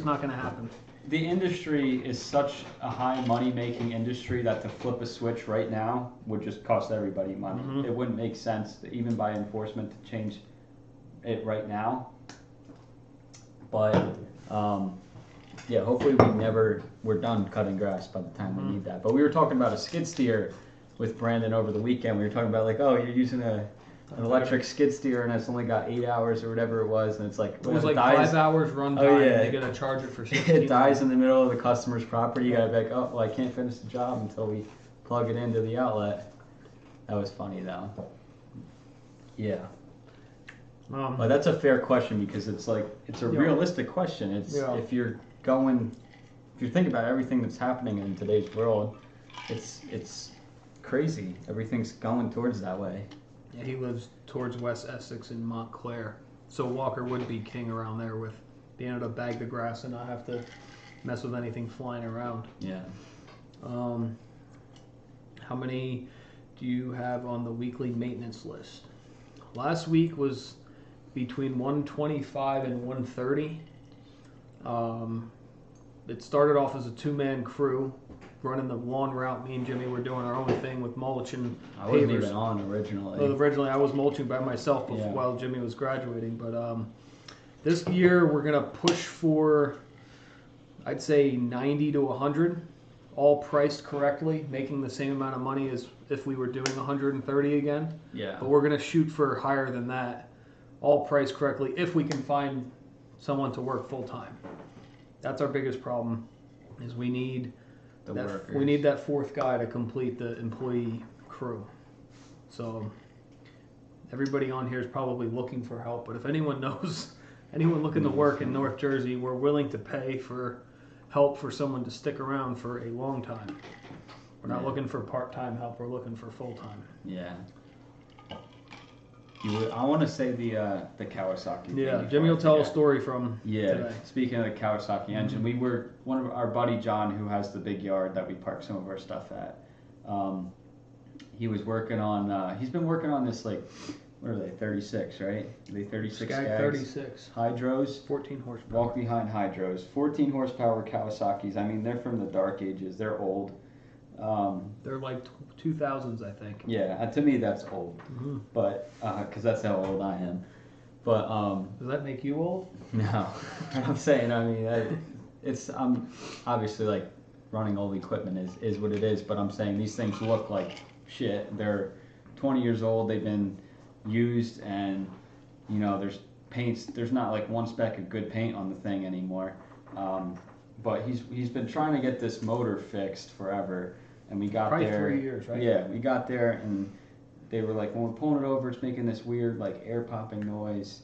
not going to happen. The industry is such a high money-making industry that to flip a switch right now would just cost everybody money. Mm-hmm. It wouldn't make sense, even by enforcement, to change it right now. But yeah, hopefully we're done cutting grass by the time we need that. But we were talking about a skid steer with Brandon over the weekend. We were talking about like, oh, you're using an electric skid steer and it's only got 8 hours or whatever it was, and it's like it was like 5 hours run time. And they gotta charge it for 16 it dies in the middle of the customer's property. You gotta be like, oh, well, I can't finish the job until we plug it into the outlet. That was funny though. Yeah. But that's a fair question because it's like it's a realistic question. It's if you're thinking about everything that's happening in today's world, it's crazy. Everything's going towards that way. Yeah, he lives towards West Essex in Montclair, so Walker would be king around there with being able to bag the grass and not have to mess with anything flying around. Yeah. How many do you have on the weekly maintenance list? Last week was between 125 and 130. It started off as a 2-man crew running the lawn route. Me and Jimmy were doing our own thing with mulch and I wasn't pavers. even on originally. Well, originally I was mulching by myself while Jimmy was graduating. But this year we're going to push for, I'd say, 90 to 100, all priced correctly, making the same amount of money as if we were doing 130 again. Yeah. But we're going to shoot for higher than that, all priced correctly, if we can find someone to work full time. That's our biggest problem, is we need that fourth guy to complete the employee crew. So everybody on here is probably looking for help, but if anyone knows anyone looking to work in North Jersey, we're willing to pay for help for someone to stick around for a long time. We're not looking for part-time help, we're looking for full-time. Yeah. I want to say the Kawasaki. Yeah, Jimmy will tell a story from today. Speaking of the Kawasaki engine, we were one of our buddy John, who has the big yard that we park some of our stuff at. He was working on. He's been working on this, like, what are they? 36, right? Are they 36 Skag 36 hydros. 14 horsepower. Walk behind hydros. 14 horsepower Kawasaki's. I mean, they're from the dark ages. They're old. They're like 2000s, I think. Yeah, to me that's old, but because that's how old I am. But does that make you old? No, I'm saying. I mean, it's obviously like running old equipment is what it is. But I'm saying these things look like shit. They're 20 years old. They've been used, and there's paints. There's not like one speck of good paint on the thing anymore. But he's been trying to get this motor fixed forever. And we got probably there. 3 years, right? Yeah, we got there and they were like, when we're pulling it over, it's making this weird like air popping noise,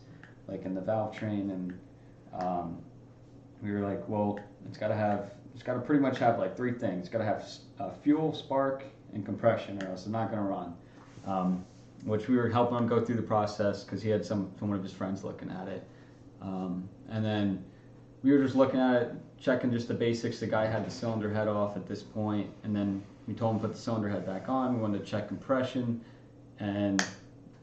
like in the valve train. And we were like, well, it's got to pretty much have like 3 things. It's got to have fuel, spark, and compression, or else it's not going to run. Which we were helping him go through the process because he had some one of his friends looking at it. And then we were just looking at it, checking just the basics. The guy had the cylinder head off at this point, and then we told him to put the cylinder head back on. We wanted to check compression, and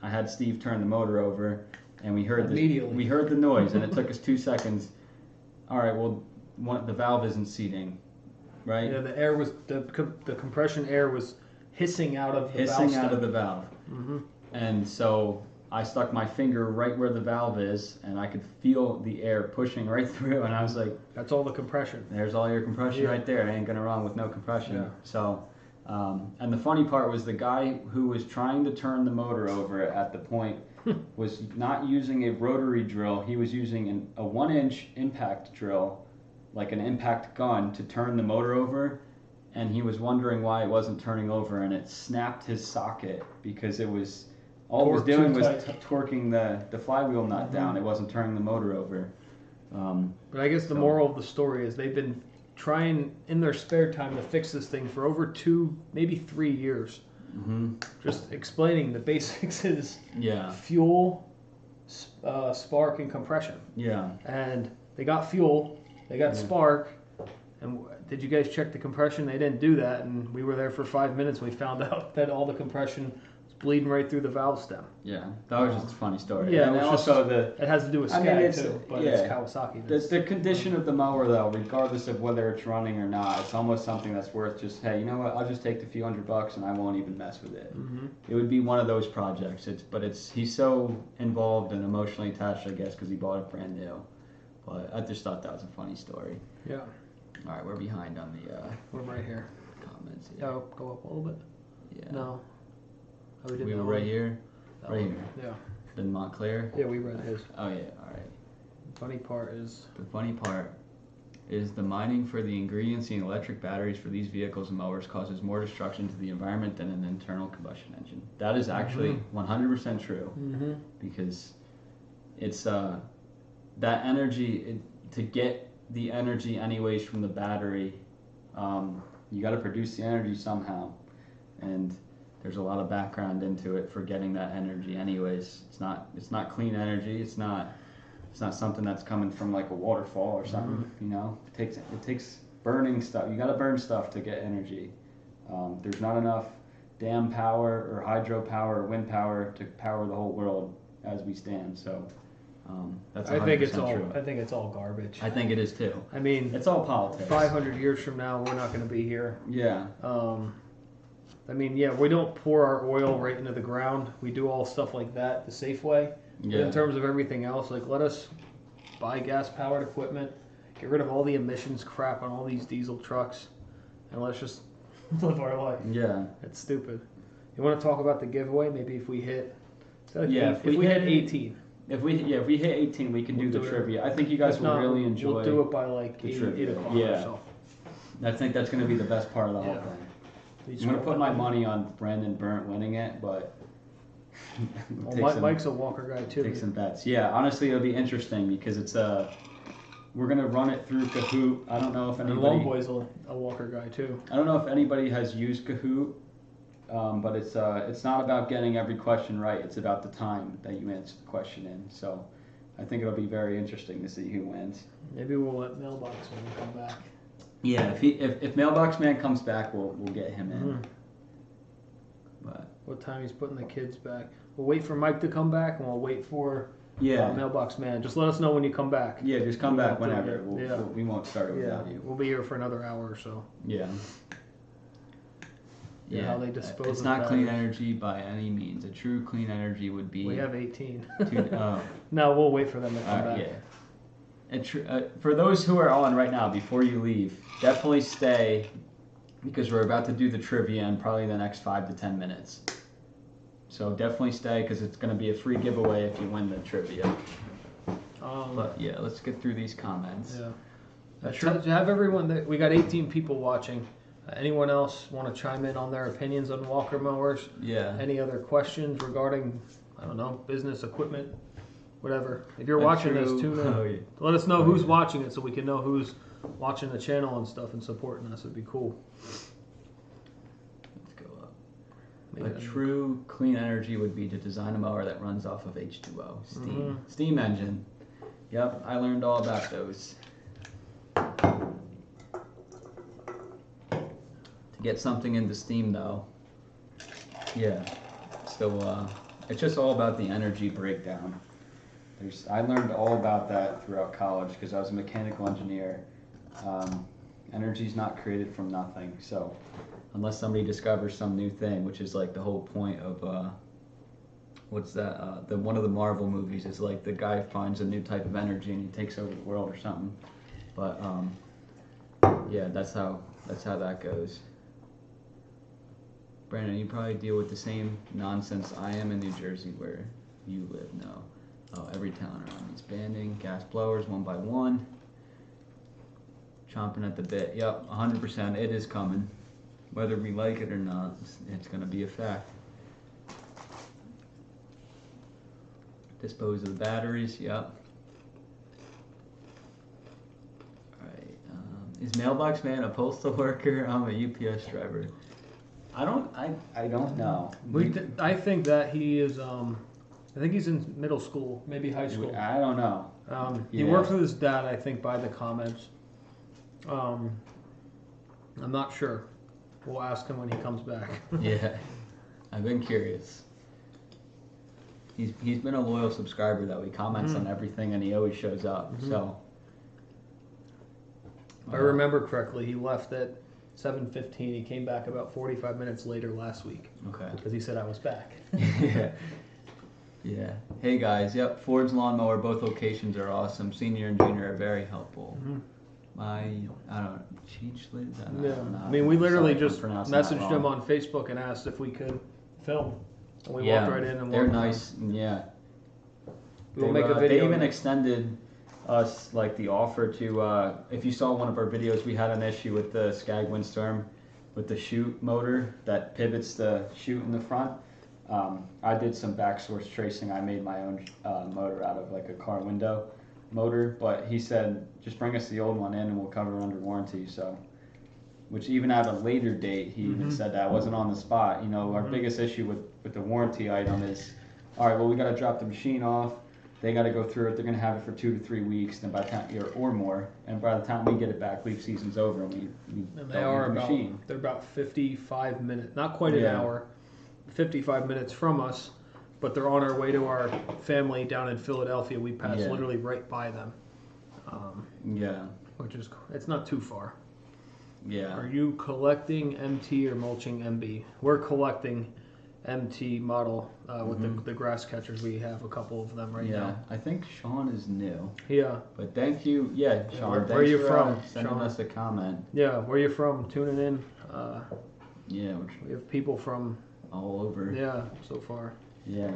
I had Steve turn the motor over, and we heard the noise, and it took us 2 seconds. All right, well, the valve isn't seating, right? Yeah, the air was the compression air was hissing out of the valve. Hissing out of the valve. Mm-hmm. And so I stuck my finger right where the valve is, and I could feel the air pushing right through, and I was like, that's all the compression. There's all your compression right there. It ain't gonna run with no compression. Yeah. So, and the funny part was the guy who was trying to turn the motor over at the point was not using a rotary drill. He was using a 1-inch impact drill, like an impact gun, to turn the motor over. And he was wondering why it wasn't turning over, and it snapped his socket because it was all it was doing was torquing the flywheel nut down. It wasn't turning the motor over. But I guess the moral of the story is they've been trying in their spare time to fix this thing for over 2, maybe 3 years. Mm-hmm. Just explaining the basics is fuel, spark, and compression. Yeah. And they got fuel, they got spark, and did you guys check the compression? They didn't do that, and we were there for 5 minutes. And we found out that all the compression was bleeding right through the valve stem. Yeah, that was just a funny story. Yeah, and also it has to do with Skag too, but it's Kawasaki. The condition of the mower, though, regardless of whether it's running or not, it's almost something that's worth just, hey, you know what? I'll just take the few $100 and I won't even mess with it. Mm-hmm. It would be one of those projects. He's so involved and emotionally attached, I guess, because he bought it brand new. But I just thought that was a funny story. Yeah. All right, we're behind on the we're right here. Comments here. Oh, go up a little bit. Yeah. No. Oh, we were right here. Right here. Yeah. Then Montclair. Yeah, we read his. Oh yeah. All right. The funny part is the mining for the ingredients in electric batteries for these vehicles and mowers causes more destruction to the environment than an internal combustion engine. That is actually 100% true. Mm-hmm. Because it's that energy to get the energy anyways from the battery, you got to produce the energy somehow, and there's a lot of background into it for getting that energy anyways. It's not clean energy. It's not something that's coming from like a waterfall or something. You know, it takes burning stuff. You got to burn stuff to get energy. There's not enough dam power or hydro power or wind power to power the whole world as we stand. So that's 100% true. I think it's all garbage. I think it is too. I mean, it's all politics. 500 years from now, we're not going to be here. Yeah. I mean, yeah, we don't pour our oil right into the ground. We do all stuff like that the safe way. Yeah. But in terms of everything else, like, let us buy gas-powered equipment, get rid of all the emissions crap on all these diesel trucks, and let's just live our life. Yeah. It's stupid. You want to talk about the giveaway? Maybe if we hit... if we hit 18. If we hit 18, we can do the trivia. I think you guys will really enjoy. We'll do it by like 8 o'clock or so. I think that's going to be the best part of the whole thing. I'm going to put my money on Brandon Burnt winning it, but Mike's a Walker guy too. Take some bets. Yeah, honestly, it'll be interesting because it's we're going to run it through Kahoot. I don't know if anybody. And Longboy's a Walker guy too. I don't know if anybody has used Kahoot. But it's not about getting every question right. It's about the time that you answer the question in. So I think it'll be very interesting to see who wins. Maybe we'll let Mailbox Man come back. Yeah, if Mailbox Man comes back, we'll get him in. Mm-hmm. But what time he's putting the kids back? We'll wait for Mike to come back, and we'll wait for Mailbox Man. Just let us know when you come back. Yeah, just come back whenever. We won't start it without you. We'll be here for another hour or so. Yeah. Yeah, how they dispose it's of not batteries. Clean energy by any means. A true clean energy would be... We have 18. No, we'll wait for them to come back. Yeah. For those who are on right now, before you leave, definitely stay because we're about to do the trivia in probably the next 5 to 10 minutes. So definitely stay because it's going to be a free giveaway if you win the trivia. But yeah, let's get through these comments. Yeah. To have everyone... We got 18 people watching. Anyone else want to chime in on their opinions on Walker mowers? Yeah. Any other questions regarding, I don't know, business, equipment, whatever? If you're watching this, tune in. Let us know who's watching it so we can know who's watching the channel and stuff and supporting us. It'd be cool. Let's go up. A true clean energy would be to design a mower that runs off of H2O, steam engine. Yep, I learned all about those. get something into Steam though. Yeah. So it's just all about the energy breakdown. I learned all about that throughout college because I was a mechanical engineer. Energy's not created from nothing. So unless somebody discovers some new thing, which is like the whole point of what's that? The one of the Marvel movies is like the guy finds a new type of energy and he takes over the world or something. But yeah, that's how that goes. Brandon, you probably deal with the same nonsense I am in New Jersey where you live. No. Oh, every town around me's banding, gas blowers one by one. Chomping at the bit. Yep, 100%. It is coming. Whether we like it or not, it's going to be a fact. Dispose of the batteries. Yep. Alright. Is Mailbox Man a postal worker? I'm a UPS driver. I don't know. I think that he is. I think he's in middle school, maybe high school. I don't know. He works with his dad, I think, by the comments. I'm not sure. We'll ask him when he comes back. Yeah, I've been curious. He's been a loyal subscriber though. He comments on everything and he always shows up. So. If I remember correctly, he left at 7:15. He came back about 45 minutes later last week. Okay. Because he said I was back. Yeah. Yeah. Hey guys. Yep. Ford's lawnmower. Both locations are awesome. Senior and junior are very helpful. I don't know. Cheech lids? I don't know. I mean, we literally just messaged him on Facebook and asked if we could film. And we walked right in and they're nice. Yeah. We'll make a video. They even extended us like the offer to if you saw one of our videos, we had an issue with the Skag Windstorm with the chute motor that pivots the chute in the front. I did some back source tracing. I made my own motor out of like a car window motor, but he said just bring us the old one in and we'll cover it under warranty. So, which even at a later date, he even said that. I wasn't on the spot. You know, our biggest issue with the warranty item is, all right, well, we got to drop the machine off. They got to go through it. They're going to have it for 2 to 3 weeks, then by the time or more. And by the time we get it back, leaf season's over, and we and they are about machine. They're about 55 minutes, not quite an hour, 55 minutes from us, but they're on our way to our family down in Philadelphia. We pass literally right by them. Which is it's not too far. Yeah. Are you collecting MT or mulching MB? We're collecting MT model with the grass catchers. We have a couple of them right now. I think Sean is new. Yeah. But thank you. Yeah, Sean. Where are you from? Sending us a comment. Yeah, where are you from? Tuning in. We have people from all over. Yeah, so far. Yeah.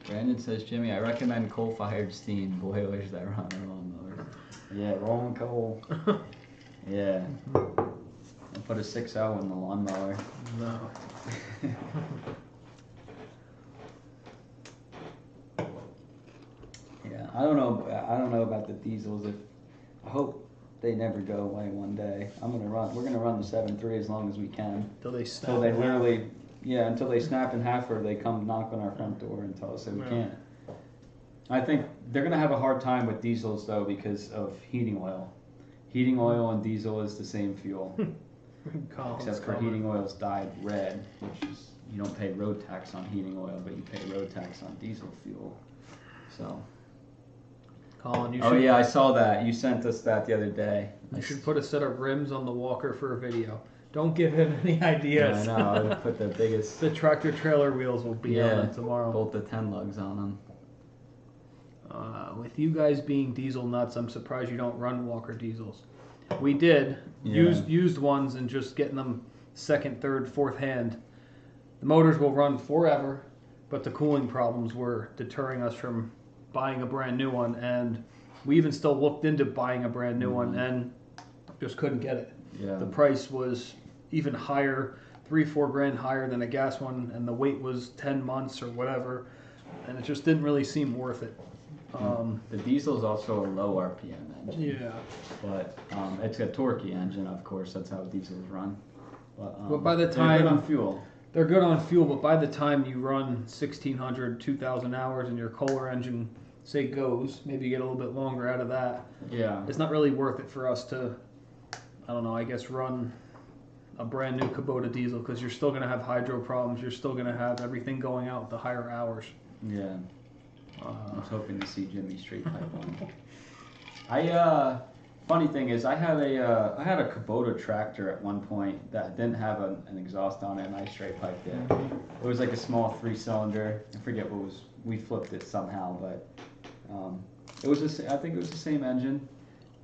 Brandon says, Jimmy, I recommend coal-fired steam boilers that run their lawnmowers. Yeah, rolling coal. Yeah. I'll put a 6.0 in the lawnmower. No. Yeah, I don't know about the diesels. I hope they never go away one day. We're gonna run the 7.3 as long as we can. Until they snap. Until they snap in half or they come knock on our front door and tell us that we can't. I think they're gonna have a hard time with diesels though because of heating oil. Heating oil and diesel is the same fuel. Except for heating oil's dyed red, which is, you don't pay road tax on heating oil, but you pay road tax on diesel fuel. So. Colin, I saw that. You sent us that the other day. You should put a set of rims on the Walker for a video. Don't give him any ideas. Yeah, I know. I would put the biggest. The tractor trailer wheels will be on it tomorrow. Bolt the 10 lugs on them. With you guys being diesel nuts, I'm surprised you don't run Walker diesels. We did used ones and just getting them second, third, fourth hand. The motors will run forever, but the cooling problems were deterring us from buying a brand new one, and we even still looked into buying a brand new one and just couldn't get it. Yeah. The price was even higher, $3-4 grand higher than a gas one, and the wait was 10 months or whatever, and it just didn't really seem worth it. The diesel is also a low RPM engine. Yeah. But it's a torquey engine, of course. That's how diesels run. But by the time they're good on fuel. They're good on fuel, but by the time you run 1,600, 2,000 hours and your Kohler engine, say, goes, maybe you get a little bit longer out of that. Yeah. It's not really worth it for us to, I don't know, I guess run a brand new Kubota diesel because you're still going to have hydro problems. You're still going to have everything going out the higher hours. Yeah. I was hoping to see Jimmy straight pipe one. Funny thing is, I had a Kubota tractor at one point that didn't have an exhaust on it, and I straight piped it. It was like a small 3-cylinder. I forget what was. We flipped it somehow, but it was. I think it was the same engine,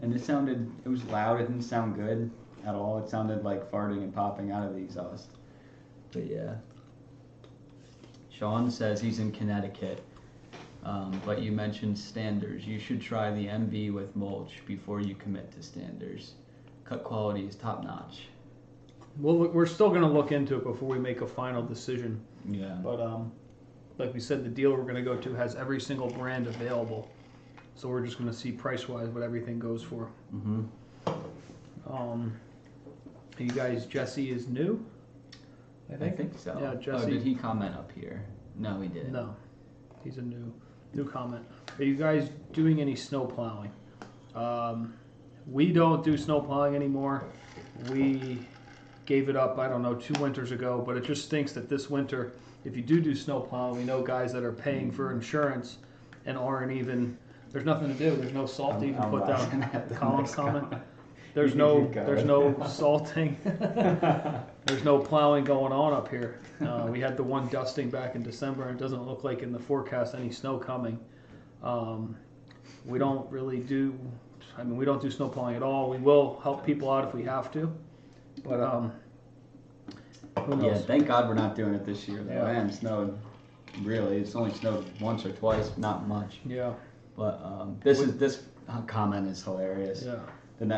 and it was loud. It didn't sound good at all. It sounded like farting and popping out of the exhaust. But yeah. Sean says he's in Connecticut. But you mentioned standers. You should try the MV with mulch before you commit to standers. Cut quality is top notch. Well, we're still going to look into it before we make a final decision. Yeah. But like we said, the dealer we're going to go to has every single brand available. So we're just going to see price-wise what everything goes for. Mm-hmm. You guys, Jesse is new? I think so. Yeah, Jesse. Oh, did he comment up here? No, he didn't. No. He's a new comment. Are you guys doing any snow plowing? We don't do snow plowing anymore. We gave it up, I don't know, 2 winters ago, but it just stinks that this winter, if you do snow plowing, we know guys that are paying for insurance and aren't even, there's nothing to do. There's no salt to even put down. Colin's comment. There's no salting. There's no plowing going on up here. We had the one dusting back in December, and it doesn't look like in the forecast any snow coming. We don't really do, we don't do snow plowing at all. We will help people out if we have to, but who knows? Yeah, thank God we're not doing it this year, though. Yeah. I haven't snowed, really. It's only snowed once or twice, not much. Yeah. But this comment is hilarious. Yeah.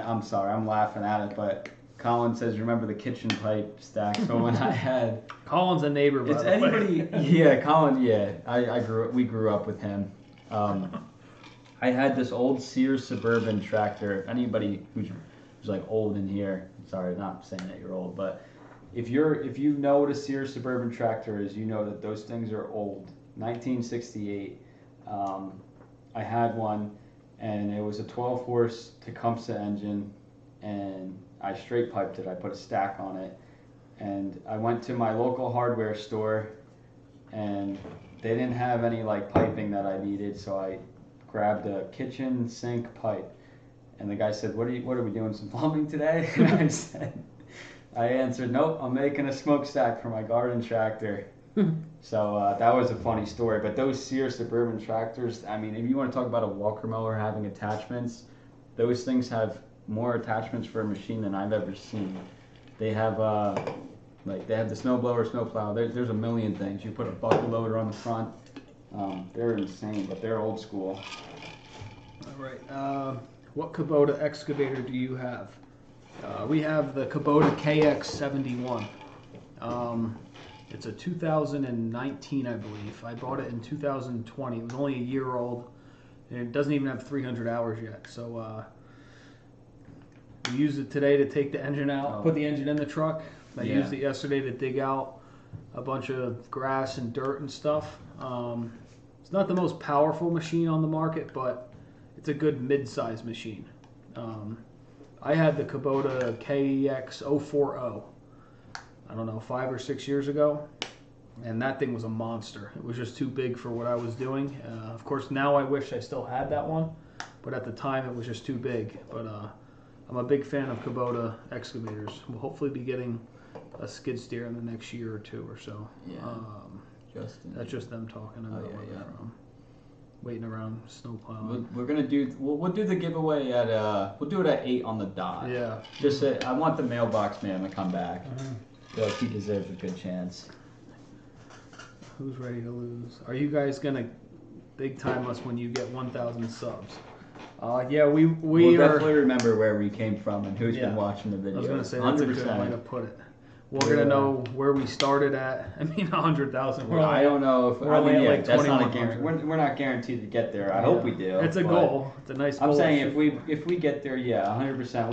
I'm sorry, I'm laughing at it, but Colin says, remember the kitchen pipe stack? So when I had... Colin's a neighbor, by It's the anybody... way. Yeah, Colin, yeah. We grew up with him. I had this old Sears Suburban tractor. If anybody who's like old in here, sorry, not saying that you're old, but if you know what a Sears Suburban tractor is, you know that those things are old. 1968. I had one, and it was a 12-horse Tecumseh engine, and I straight piped it. I put a stack on it, and I went to my local hardware store, and they didn't have any like piping that I needed, so I grabbed a kitchen sink pipe, and the guy said, what are we doing, some plumbing today? And I answered, nope, I'm making a smokestack for my garden tractor. So that was a funny story. But those Sears Suburban tractors, if you want to talk about a walker mower having attachments, those things have more attachments for a machine than I've ever seen. They have they have the snowblower, snowplow. There's a million things. You put a bucket loader on the front. They're insane, but they're old school. All right. What Kubota excavator do you have? We have the Kubota KX71. It's a 2019, I believe. I bought it in 2020. It was only a year old, and it doesn't even have 300 hours yet. So we used it today to take the engine out, put the engine in the truck. I used it yesterday to dig out a bunch of grass and dirt and stuff. It's not the most powerful machine on the market, but it's a good mid-size machine. I had the Kubota KX040. I don't know, 5 or 6 years ago, and that thing was a monster. It was just too big for what I was doing. Of course, now I wish I still had that one, but at the time it was just too big. But I'm a big fan of Kubota excavators. We'll hopefully be getting a skid steer in the next year or two or so. Yeah. That's just them talking about waiting around snow plowing. We're gonna we'll do the giveaway at we'll do it at 8 on the dot. Yeah. Just I want the mailbox man to come back. Feel like he deserves a good chance. Who's ready to lose? Are you guys gonna big time us when you get 1,000 subs? Yeah, we'll definitely remember where we came from and who's been watching the video. I was gonna say that's 100%. A good way to put it. We're gonna know where we started at. 100,000. Well, I don't know if like that's not a guarantee. We're not guaranteed to get there. I hope we do. It's a goal. It's a nice goal. I'm saying if we get there, 100%.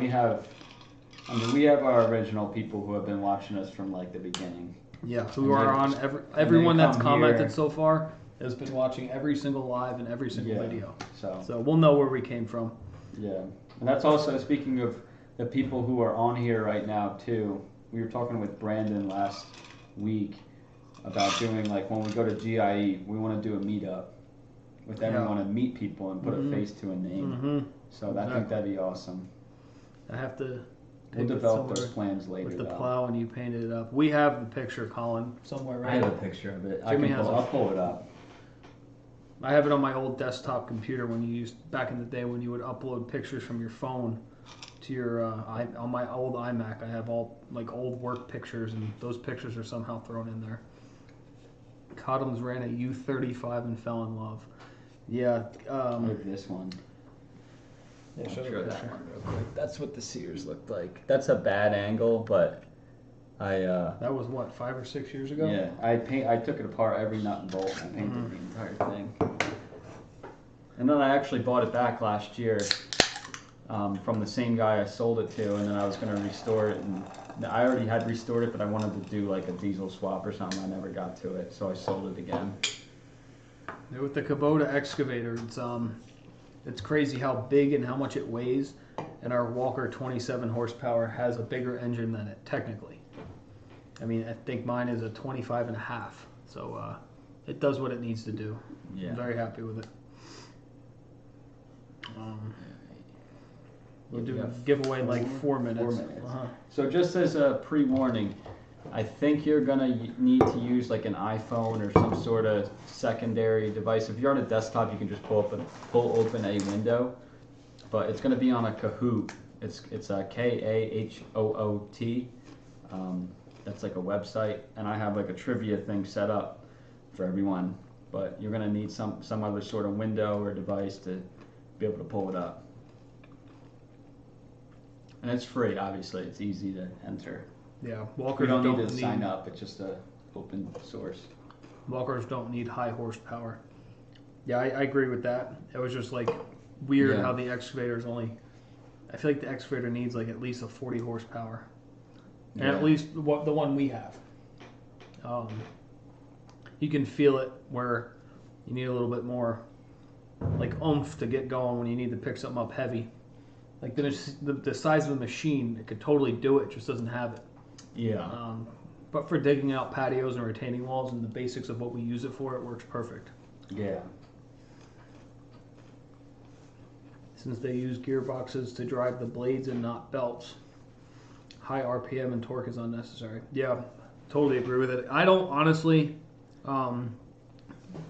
We have our original people who have been watching us from like the beginning. Yeah, who are on everyone that's commented so far has been watching every single live and every single video. So we'll know where we came from. Yeah, and that's also speaking of the people who are on here right now too. we were talking with Brandon last week about doing like when we go to GIE, we want to do a meetup with everyone and meet people and put a face to a name. So I think that'd be awesome. I have to. We'll develop those plans later. With the plow and you painted it up. We have the picture, Colin, somewhere, right? I have a picture of it. I'll pull it up. I have it on my old desktop computer when you used back in the day when you would upload pictures from your phone to your on my old iMac. I have all like old work pictures, and those pictures are somehow thrown in there. Cottoms ran at U35 and fell in love. Yeah. Look this one. Yeah, I'll show that one real quick. That's what the Sears looked like. That's a bad angle, but that was what, 5 or 6 years ago? Yeah, I took it apart every nut and bolt and I painted the entire thing. And then I actually bought it back last year from the same guy I sold it to, and then I was going to restore it, and I already had restored it, but I wanted to do like a diesel swap or something. I never got to it, so I sold it again. With the Kubota excavator, it's crazy how big and how much it weighs, and our Walker 27 horsepower has a bigger engine than it, technically. I mean, I think mine is a 25 and a half, so it does what it needs to do. Yeah. I'm very happy with it. We'll do a giveaway in like 4 minutes. 4 minutes. So just as a pre-warning, I think you're gonna need to use like an iPhone or some sort of secondary device. If you're on a desktop, you can just pull open a window, but it's gonna be on a Kahoot. It's a Kahoot. That's like a website, and I have like a trivia thing set up for everyone. But you're gonna need some other sort of window or device to be able to pull it up. And it's free, obviously. It's easy to enter. Yeah, We Walkers don't need to sign up. It's just a open source. Walkers don't need high horsepower. Yeah, I agree with that. It was just like weird how the excavator's only. I feel like the excavator needs like at least a 40 horsepower, and at least the one we have. You can feel it where you need a little bit more like oomph to get going when you need to pick something up heavy. Like the size of the machine, it could totally do it, just doesn't have it. Yeah. But for digging out patios and retaining walls and the basics of what we use it for, it works perfect. Yeah. Since they use gearboxes to drive the blades and not belts, high RPM and torque is unnecessary. Yeah, totally agree with it. I don't honestly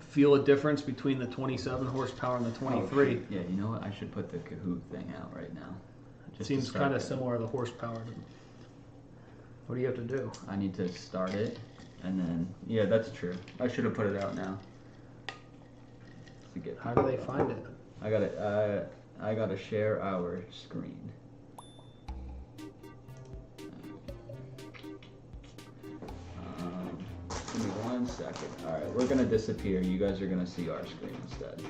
feel a difference between the 27 horsepower and the 23. Oh, yeah, you know what? I should put the Kahoot thing out right now. It seems kind of similar to the horsepower. What do you have to do? I need to start it, and then yeah, that's true. I should have put it out now. How do they find it? I gotta share our screen. Give me 1 second. All right, we're gonna disappear. You guys are gonna see our screen instead.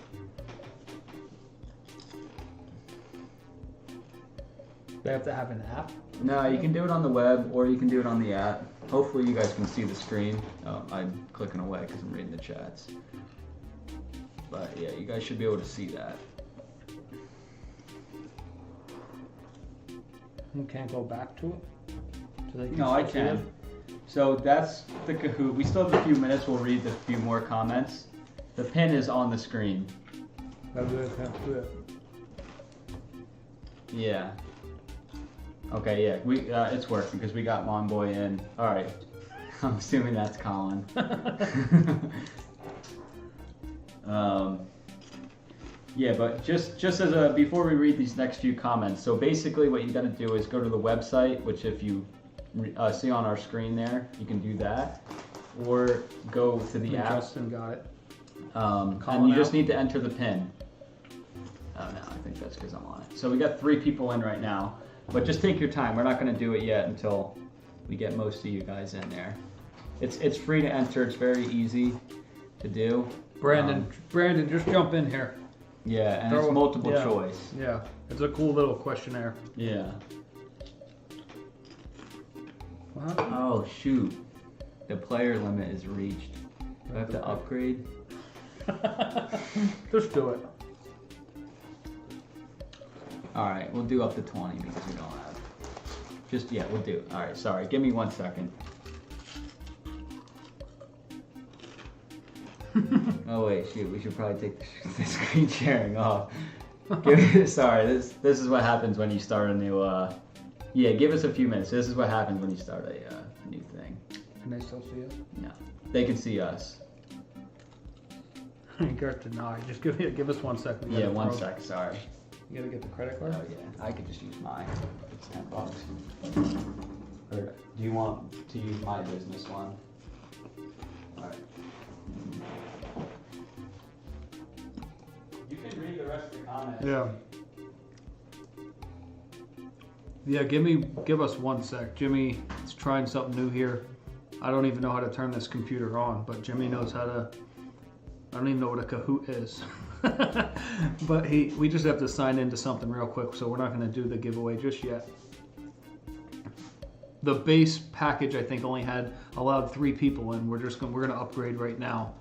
They have to have an app? No, you can do it on the web or you can do it on the app. Hopefully you guys can see the screen. Oh, I'm clicking away because I'm reading the chats. But yeah, you guys should be able to see that. You can't go back to it? No, I can. So that's the Kahoot. We still have a few minutes. We'll read a few more comments. The pin is on the screen. Yeah. Okay, yeah, it's working because we got Lawn Boy in. All right, I'm assuming that's Colin. Yeah, but just as before we read these next few comments, so basically what you got to do is go to the website, which if you see on our screen there, you can do that, or go to the app. Justin got it. And you just need to enter the pin. Oh no, I think that's because I'm on it. So we got 3 people in right now. But just take your time. We're not going to do it yet until we get most of you guys in there. It's free to enter. It's very easy to do. Brandon, just jump in here. Yeah, and it's multiple choice. Yeah, it's a cool little questionnaire. Yeah. What? Oh shoot, the player limit is reached. Do I have to upgrade? Just do it. All right, we'll do up to 20 because we don't have. Just, yeah, we'll do it. All right, sorry. Give me 1 second. Oh, wait, shoot. We should probably take the screen sharing off. Sorry, this is what happens when you start a new, yeah, give us a few minutes. This is what happens when you start a new thing. Can they still see us? No. They can see us. You got to deny. Just give us 1 second. Yeah, 1 sec, sorry. You gotta get the credit card? Oh, yeah. I could just use mine. It's $10. Or do you want to use my business one? All right. You can read the rest of the comments. Yeah. Yeah, give us 1 sec. Jimmy is trying something new here. I don't even know how to turn this computer on, but Jimmy knows how to. I don't even know what a Kahoot is. But we just have to sign into something real quick, so we're not going to do the giveaway just yet. The base package I think only allowed 3 people in. We're going to upgrade right now.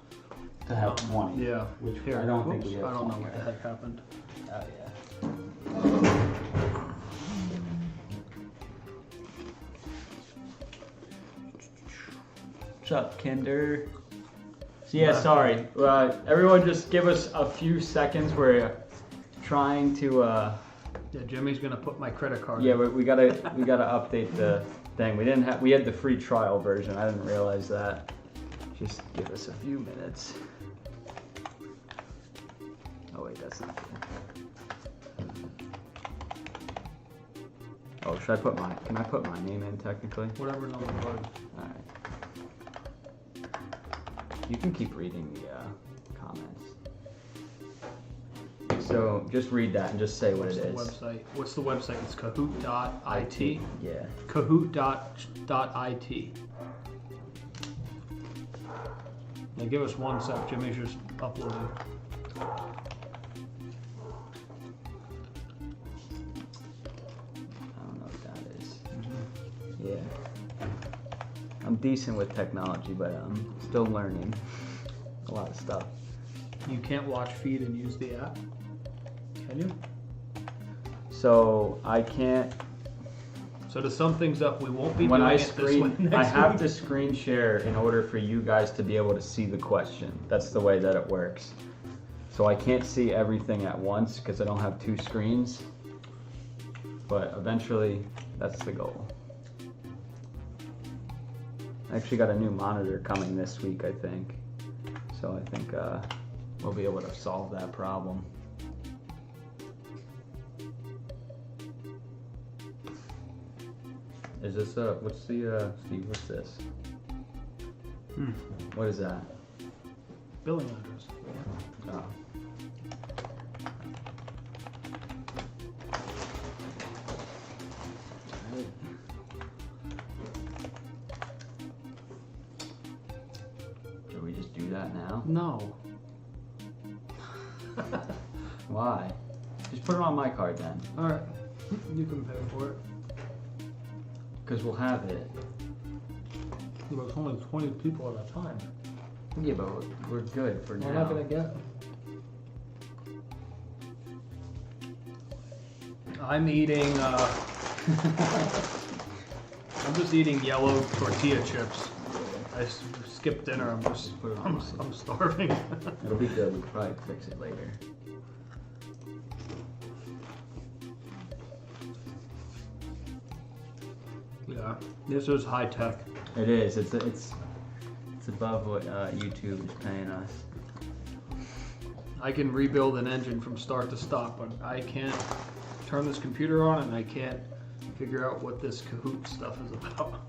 To have 20. Yeah. Which Here, I don't think we have. I don't know 20 what the right? heck happened. Oh yeah. What's up, Kinder? So yeah, sorry. Everyone, just give us a few seconds. We're trying to. Yeah, Jimmy's gonna put my credit card. Yeah, in. we gotta update the thing. We had the free trial version. I didn't realize that. Just give us a few minutes. Oh wait, that's not good. Oh, should I can I put my name in technically? Whatever number it was. Alright. You can keep reading the comments. So just read that and just say what it is. What's the website? It's kahoot.it. Yeah. Kahoot.it. Now give us 1 sec. Jimmy's just uploading. I don't know what that is. Mm-hmm. Yeah. I'm decent with technology, but I'm still learning a lot of stuff. You can't watch feed and use the app, can you? So I can't. So to sum things up, we won't be When doing I it this way next I have week. to screen share in order for you guys to be able to see the question. That's the way that it works. So I can't see everything at once because I don't have 2 screens. But eventually, that's the goal. I actually got a new monitor coming this week, I think. So I think we'll be able to solve that problem. Is this what's the Steve, what's this? What is that? Billing address. Oh. Should we just do that now? No. Why? Just put it on my card then. Alright. You can pay for it. Because we'll have it. But it's only 20 people at a time. Yeah, but we're good for now. We're not gonna get. I'm eating. I'm just eating yellow tortilla chips. I skipped dinner. I'm starving. It'll be good. We can probably fix it later. Yeah, this is high tech. It is. It's above what YouTube is paying us. I can rebuild an engine from start to stop, but I can't turn this computer on, and I can't figure out what this Kahoot stuff is about.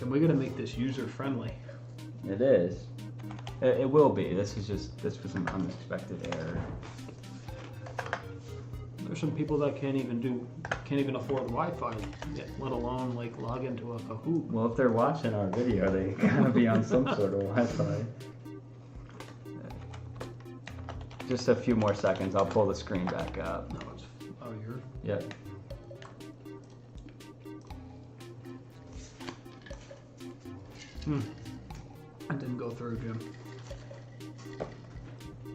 We gotta make this user friendly. It is. It will be. This was an unexpected error. There's some people that can't even afford Wi-Fi yet, let alone like log into a Kahoot. Well, if they're watching our video, they gotta be on some sort of Wi-Fi. Just a few more seconds. I'll pull the screen back up. No, you're. Yep. It didn't go through, Jim.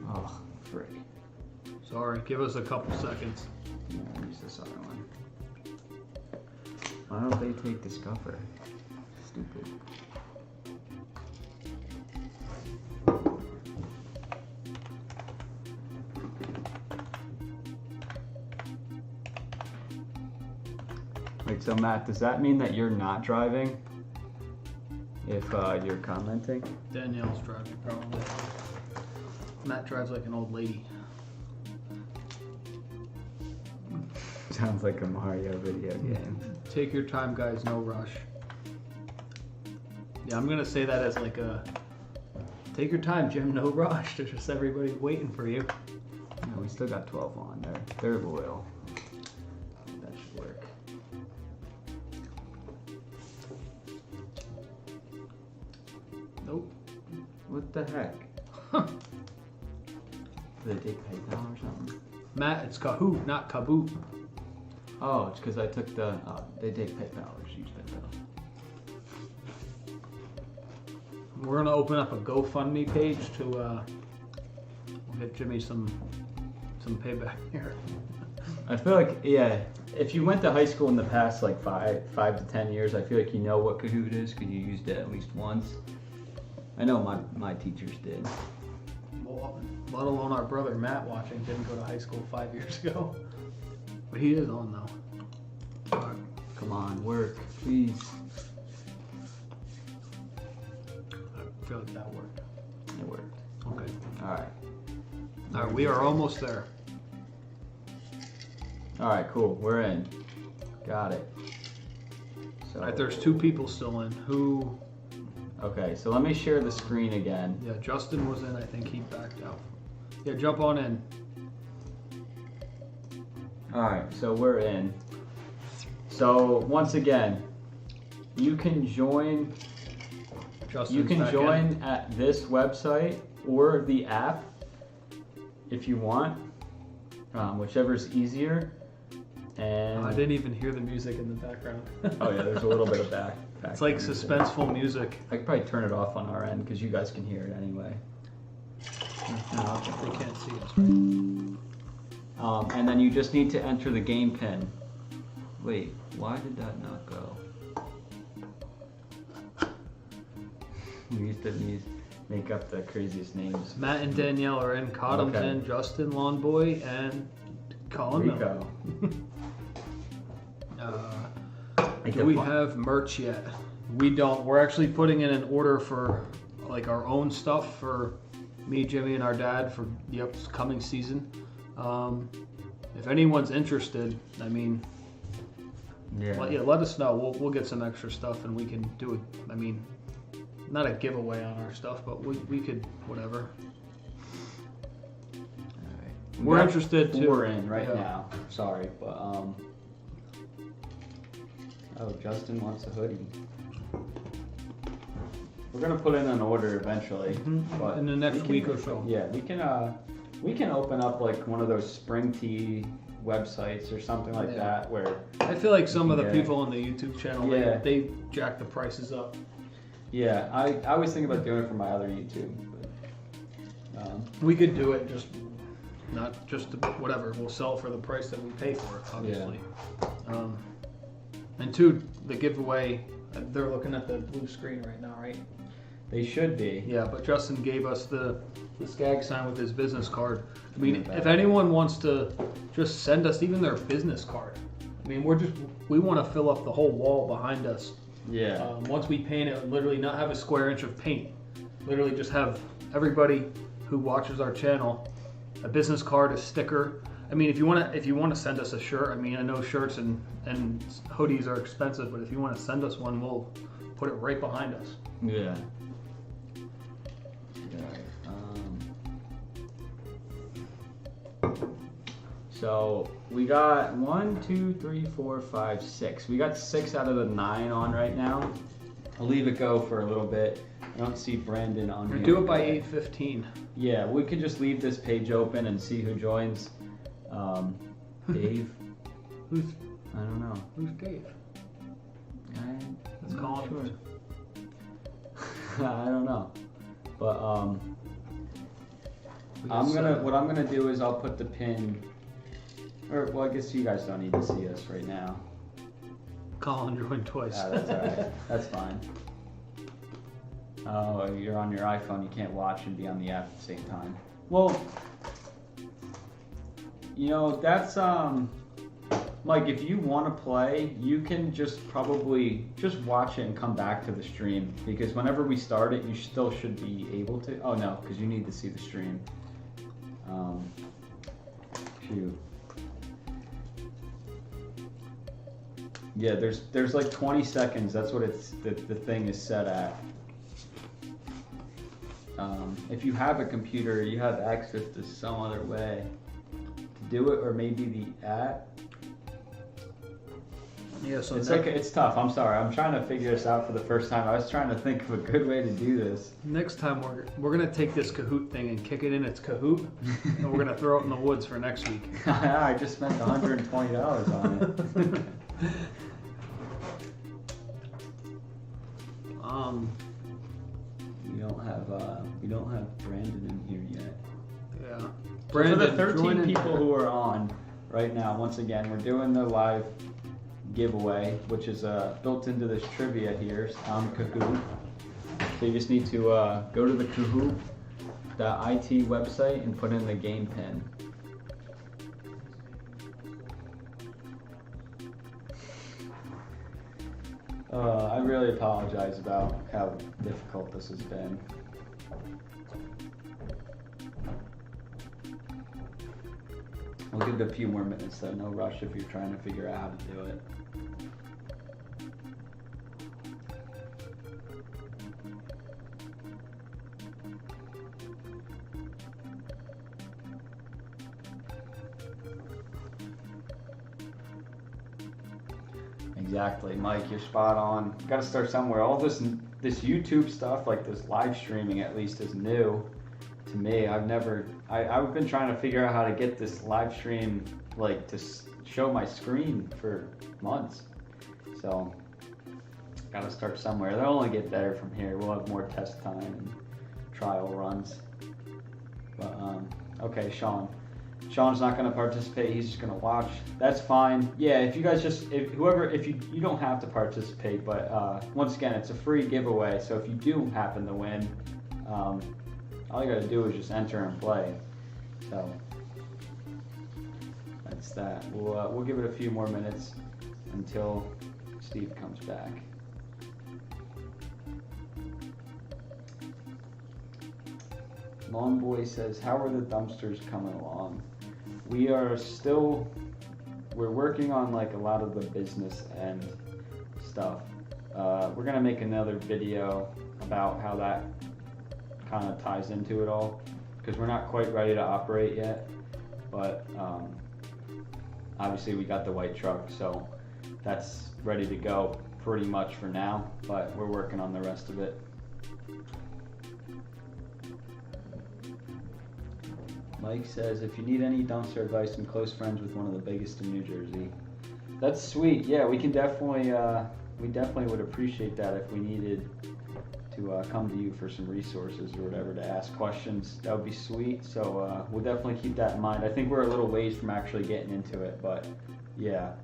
Oh, frick. Sorry, give us a couple seconds. Yeah, I'll use this other one. Why don't they take Discover? Stupid. Wait, so Matt, does that mean that you're not driving if you're commenting? Danielle's driving, probably. Matt drives like an old lady. Sounds like a Mario video game. Take your time, guys, no rush. Yeah, I'm gonna say that as like a take your time, Jim, no rush. There's just everybody waiting for you. No, we still got 12 on there. They're loyal. That should work. Nope. What the heck? Huh. Do they take PayPal or something? Matt, it's Kahoot, not Kaboot. Oh, it's because I took the. They take PayPal or use PayPal. We're gonna open up a GoFundMe page to we'll get Jimmy some payback here. I feel like, yeah, if you went to high school in the past like five to 10 years, I feel like you know what Kahoot is because you used it at least once. I know my teachers did. Well, let alone our brother Matt watching didn't go to high school 5 years ago. But he is on though. All right, come on, work, please. I feel like that worked. It worked. Okay. All right. All right, we are almost there. All right, cool. We're in. Got it. So, All right, there's 2 people still in. Who? Okay, so let me share the screen again. Yeah, Justin was in. I think he backed out. Yeah, jump on in. All right, so we're in. So once again, you can join. Justin's You can back join in. at this website or the app if you want, whichever's easier. And I didn't even hear the music in the background. oh yeah, there's a little bit of back. It's like music. suspenseful music. I could probably turn it off on our end because you guys can hear it anyway. No, they can't see us, right? And then you just need to enter the game pin. Wait, why did that not go? We used to make up the craziest names. Matt and Danielle are in. Cottom's Okay. in. Justin, Lawn Boy, and Colin Miller. Rico. Do we have merch yet? We don't. We're actually putting in an order for like our own stuff for me, Jimmy, and our dad for the upcoming season. If anyone's interested, I mean, let us know. We'll get some extra stuff and we can do it. I mean, not a giveaway on our stuff, but we could whatever. Alright. We're interested too. We're in right Yeah. now. Sorry, but oh, Justin wants a hoodie. We're gonna put in an order eventually, but In the next we week can- or so. Yeah, we can open up like one of those spring tea websites or something like Yeah. that where I feel like some of the Yeah. people on the YouTube channel, Yeah. they jack the prices up. yeah, I always think about doing it for my other YouTube, but We could do it just not just whatever. We'll sell for the price that we pay for it, obviously. And 2, the giveaway. They're looking at the blue screen right now, right? they should be. Yeah, but Justin gave us the skag sign with his business card. I mean, In the if back. anyone wants to just send us even their business card. I mean, we want to fill up the whole wall behind us. Yeah. Once we paint it, literally not have a square inch of paint. Literally just have everybody who watches our channel a business card, a sticker. I mean, if you want to send us a shirt, I mean, I know shirts and hoodies are expensive, but if you want to send us one, we'll put it right behind us. Yeah. So we got 1, 2, 3, 4, 5, 6. We got 6 out of the 9 on right now. I'll leave it go for a little bit. I don't see Brandon on Or here. do it by 8:15. Yeah, we could just leave this page open and see who joins. Dave? Who's I don't know. Dave? Let's I'm call not him. sure. I don't know. But What I'm gonna do is I'll put the pin, or well, I guess you guys don't need to see us right now. Colin joined twice. That's alright. That's fine. Oh, you're on your iPhone. You can't watch and be on the app at the same time. Well, that's Mike. If you want to play, you can probably just watch it and come back to the stream, because whenever we start it, you still should be able to. Oh no, because you need to see the stream. Shoot. Yeah, there's like 20 seconds. That's what the thing is set at. If you have a computer, you have access to some other way to do it, or maybe the app. Yeah, so it's tough. I'm sorry. I'm trying to figure this out for the first time. I was trying to think of a good way to do this. Next time we're gonna take this Kahoot thing and kick it in its Kahoot, and we're gonna throw it in the woods for next week. I just spent $120 on it. We don't have Brandon in here yet. Yeah. Brandon, so for the 13 people who are on right now, once again, we're doing the live giveaway, which is built into this trivia here on Kahoot. So you just need to go to the Kahoot.it website and put in the game pin. I really apologize about how difficult this has been. We'll give it a few more minutes though, no rush if you're trying to figure out how to do it. Exactly, Mike, you're spot on. You gotta start somewhere. All this YouTube stuff, like this live streaming at least, is new to me. I've been trying to figure out how to get this live stream, like, to show my screen for months. So, gotta start somewhere. They'll only get better from here. We'll have more test time and trial runs. But, okay, Sean's not going to participate. He's just going to watch. That's fine. Yeah, if you guys you don't have to participate, but once again, it's a free giveaway. So if you do happen to win, all you got to do is just enter and play. So that's that. We'll give it a few more minutes until Steve comes back. Long Boy says, how are the dumpsters coming along? We're working on like a lot of the business end stuff. We're gonna make another video about how that kind of ties into it all, because we're not quite ready to operate yet, but obviously we got the white truck, so that's ready to go pretty much for now, but we're working on the rest of it. Mike says, if you need any dumpster advice, I'm close friends with one of the biggest in New Jersey. That's sweet. Yeah, we can definitely, we definitely would appreciate that if we needed to come to you for some resources or whatever to ask questions. That would be sweet. So we'll definitely keep that in mind. I think we're a little ways from actually getting into it, but yeah.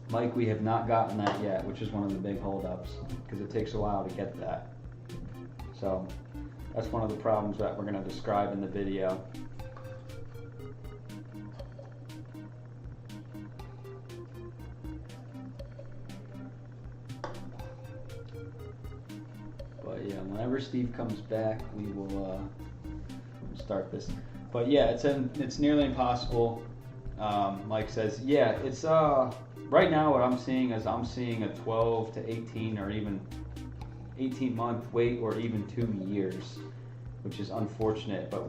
Mike, we have not gotten that yet, which is one of the big holdups, because it takes a while to get that. So that's one of the problems that we're going to describe in the video. But yeah, whenever Steve comes back, we will start this. But yeah, it's nearly impossible. Mike says, yeah, it's right now what I'm seeing is I'm seeing a 12 to 18 or even 18-month wait, or even 2 years, which is unfortunate, but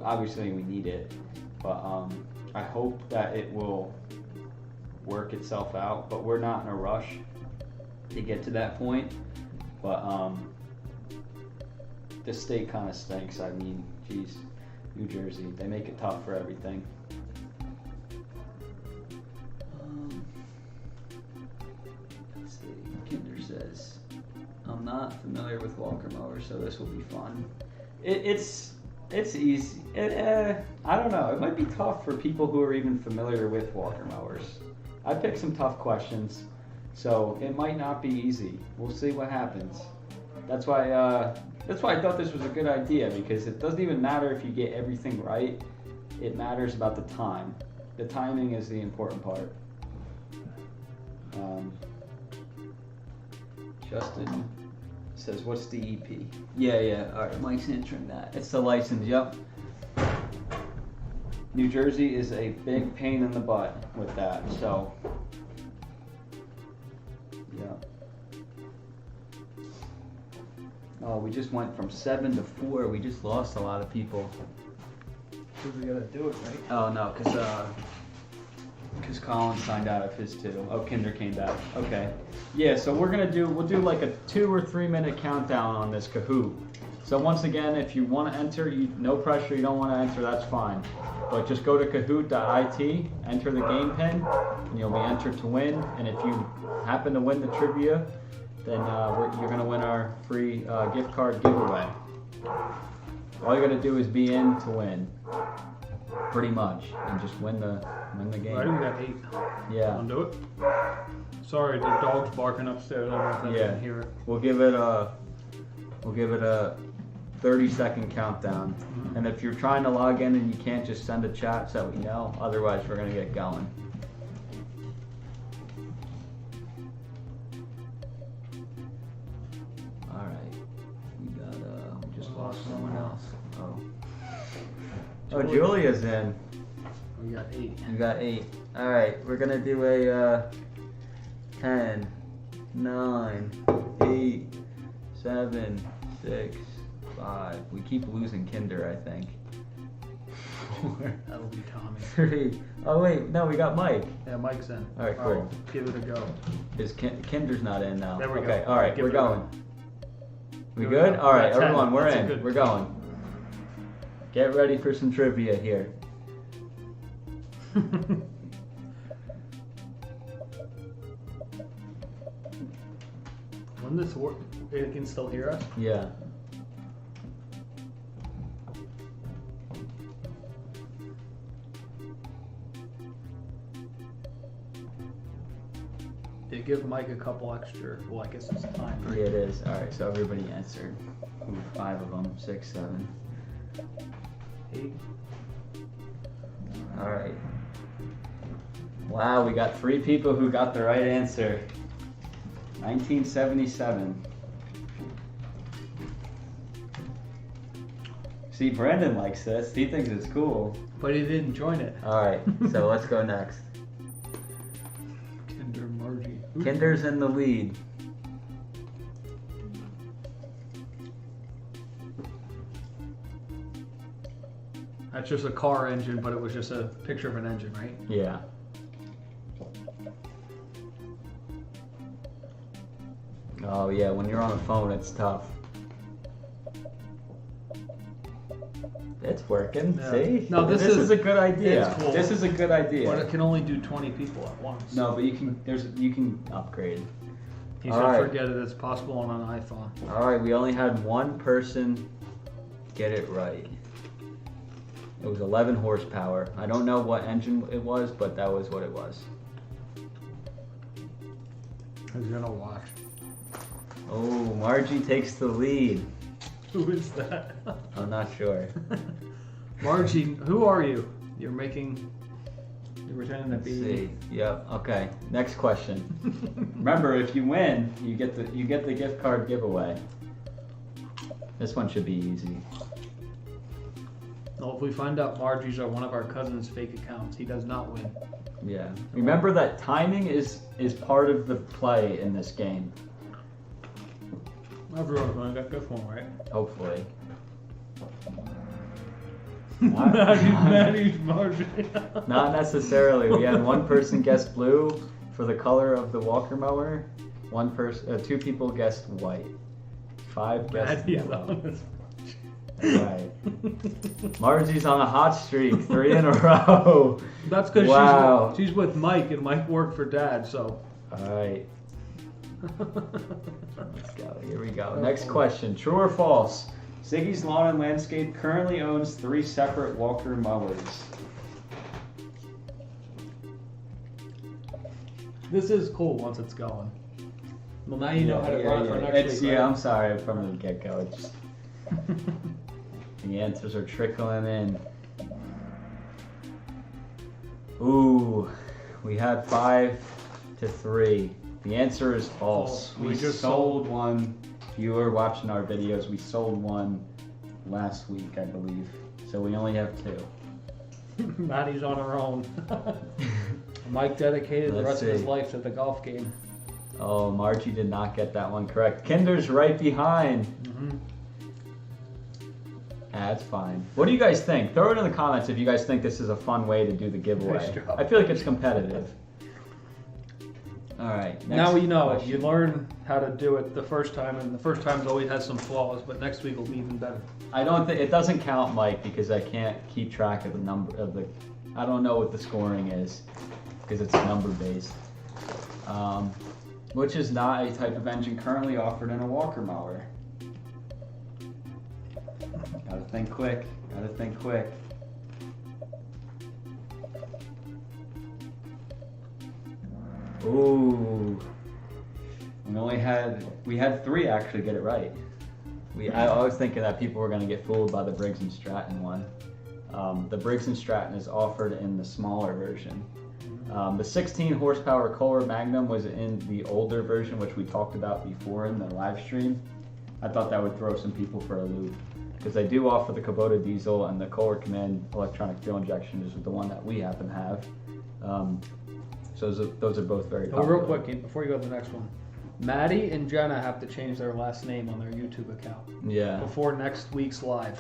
obviously we need it. But I hope that it will work itself out, but we're not in a rush to get to that point. But the state kind of stinks. I mean, geez, New Jersey, they make it tough for everything. Let's see, Kinder says, I'm not familiar with Walker mowers, so this will be fun. It's easy. I don't know. It might be tough for people who are even familiar with Walker mowers. I picked some tough questions, so it might not be easy. We'll see what happens. That's why I thought this was a good idea, because it doesn't even matter if you get everything right. It matters about the time. The timing is the important part. Justin says, what's the EP? Yeah. All right, Mike's answering that. It's the license, yep. New Jersey is a big pain in the butt with that, so. Yeah. Oh, we just went from 7 to 4. We just lost a lot of people. We gotta do it, right? Oh, no, because Colin signed out of his too. Oh, Kinder came back. Okay. Yeah, so we'll do like a 2 or 3 minute countdown on this Kahoot. So once again, if you want to enter, no pressure, you don't want to enter, that's fine. But just go to kahoot.it, enter the game pin, and you'll be entered to win. And if you happen to win the trivia, then you're going to win our free gift card giveaway. All you got to do is be in to win, pretty much, and just win the game. Right, we got 8. Yeah. Want to do it? Sorry, the dog's barking upstairs. I don't know if I can hear it. We'll give it a 30-second countdown. Mm-hmm. And if you're trying to log in and you can't, just send a chat so we know. Otherwise, we're gonna get going. All right. We just lost someone else. Oh, Julia's in. We got 8. We got 8. All right, we're gonna do a 10, 9, 8, 7, 6, 5. We keep losing Kinder, I think. 4. That'll be Tommy. 3. Oh wait, no, we got Mike. Yeah, Mike's in. All right, cool. Give it a go. Kinder's not in now. There we okay, go. all right, we're going. We good? Go. All right, 10. everyone, we're That's in. We're going. Get ready for some trivia here. When this work, it can still hear us? Yeah. They give Mike a couple extra. Well, I guess it's time. Right? Yeah, it is. All right, so everybody answered. 5 of them, 6, 7. 8. All right. Wow, we got 3 people who got the right answer. 1977. See, Brandon likes this. He thinks it's cool. But he didn't join it. All right, so let's go next. Kinder Margie. Kinder's in the lead. That's just a car engine, but it was just a picture of an engine, right? Yeah. Oh yeah, when you're on the phone, it's tough. It's working. Yeah. See? No, this is a good idea. It's cool. This is a good idea. But it can only do 20 people at once. No, but you can upgrade. He All said right. forget it. It's possible on an iPhone. All right, we only had one person get it right. It was 11 horsepower. I don't know what engine it was, but that was what it was. Who's gonna watch? Oh, Margie takes the lead. Who is that? I'm not sure. Margie, who are you? You're pretending to Let's be. see. Yep. Okay. Next question. Remember, if you win, you get the gift card giveaway. This one should be easy. Well, if we find out Margie's are one of our cousin's fake accounts, he does not win. Yeah. Remember that timing is part of the play in this game. Everyone's gonna get this one right. Hopefully. Maddie's Margie. Not necessarily. We had one person guess blue for the color of the Walker mower. 2 people guessed white. 5 guessed yellow. Right. Margie's on a hot streak. 3 in a row. That's because she's with Mike, and Mike worked for Dad. So. All right. Let's go. Here we go. Next question. True or false? Ziggy's Lawn and Landscape currently owns 3 separate Walker mowers. This is cool once it's going. Well, now you know how to run for next week. Yeah, right? I'm sorry from the get-go. The answers are trickling in. Ooh, we had 5-3. The answer is false. We just sold one. If you were watching our videos, we sold one last week, I believe. So we only have 2. Maddie's on her own. Mike dedicated the rest of his life to the golf game. Oh, Margie did not get that one correct. Kinder's right behind. That's fine. What do you guys think? Throw it in the comments if you guys think this is a fun way to do the giveaway. Nice job. I feel like it's competitive. All right. Now you know. You learn how to do it the first time, and the first time always has some flaws, but next week will be even better. I don't think it doesn't count, Mike, because I can't keep track of the number of the. I don't know what the scoring is because it's number based, which is not a type of engine currently offered in a Walker mower. Gotta think quick. Gotta think quick. Ooh. We had 3 actually get it right. I was thinking that people were gonna get fooled by the Briggs & Stratton one. The Briggs & Stratton is offered in the smaller version. The 16 horsepower Kohler Magnum was in the older version, which we talked about before in the live stream. I thought that would throw some people for a loop because they do offer the Kubota diesel, and the Kohler Command electronic fuel injection is the one that we happen to have. So those are both very popular. Real quick, before you go to the next one, Maddie and Jenna have to change their last name on their YouTube account. Yeah. Before next week's live.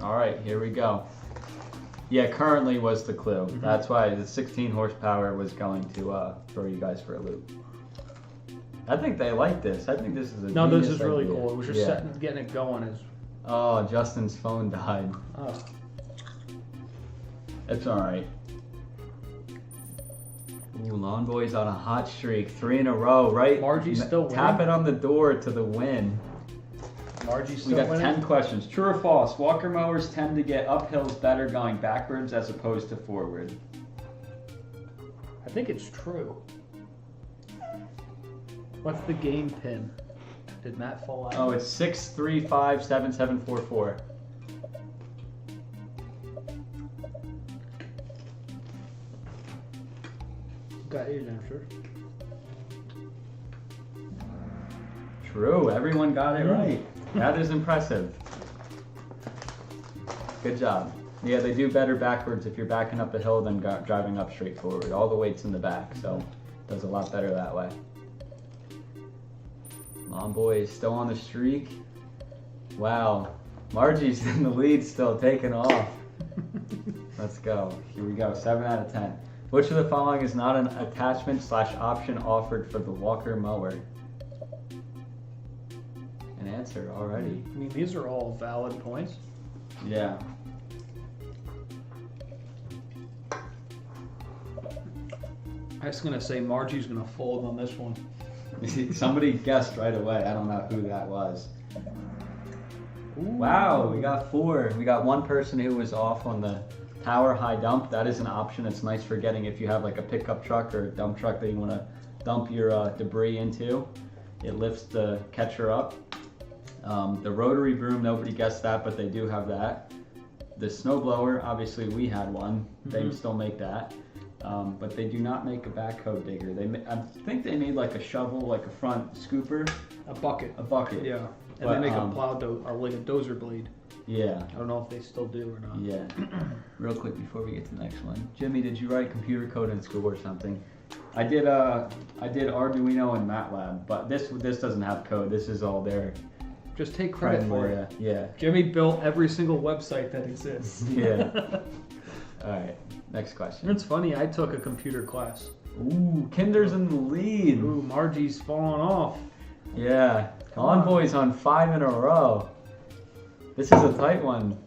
All right, here we go. Yeah, currently was the clue. That's why the 16 horsepower was going to throw you guys for a loop. I think they like this. I think this is a No, this genius is really idea. cool. It was just getting it going. Oh, Justin's phone died. Oh. It's all right. Ooh, Lawn Boy's on a hot streak. 3 in a row, right? Margie's still winning. Tap it on the door to the win. Margie's We still got winning. 10 questions. True or false? Walker mowers tend to get uphills better going backwards as opposed to forward. I think it's true. What's the game pin? Did Matt fall out? Oh, it's 6357744. Got his answer. True. Everyone got it right. That is impressive. Good job. Yeah, they do better backwards if you're backing up the hill than driving up straight forward. All the weight's in the back, so it does a lot better that way. Lawn Boy is still on the streak. Wow. Margie's in the lead still, taking off. Let's go. Here we go. 7 out of 10. Which of the following is not an attachment/option offered for the Walker mower? An answer already. I mean, these are all valid points. Yeah. I'm just gonna say Margie's gonna fold on this one. Somebody guessed right away. I don't know who that was. Wow, we got 4. We got one person who was off on the power high dump. That is an option. It's nice for getting if you have like a pickup truck or a dump truck that you want to dump your debris into. It lifts the catcher up. The rotary broom, nobody guessed that, but they do have that. The snowblower, obviously we had one. They still make that. But they do not make a backhoe digger. I think they made like a shovel, like a front scooper. A bucket. A bucket. Yeah. And But, they make a plow like a dozer blade. Yeah. I don't know if they still do or not. Yeah. Real quick before we get to the next one. Jimmy, did you write computer code in school or something? I did Arduino and MATLAB, but this doesn't have code. This is all there. Just take credit for it. Yeah. Jimmy built every single website that exists. Yeah. All right. Next question. It's funny, I took a computer class. Ooh, Kinder's in the lead. Ooh, Margie's falling off. Yeah. Come Lawn on. Boy's on 5 in a row. This is a tight one.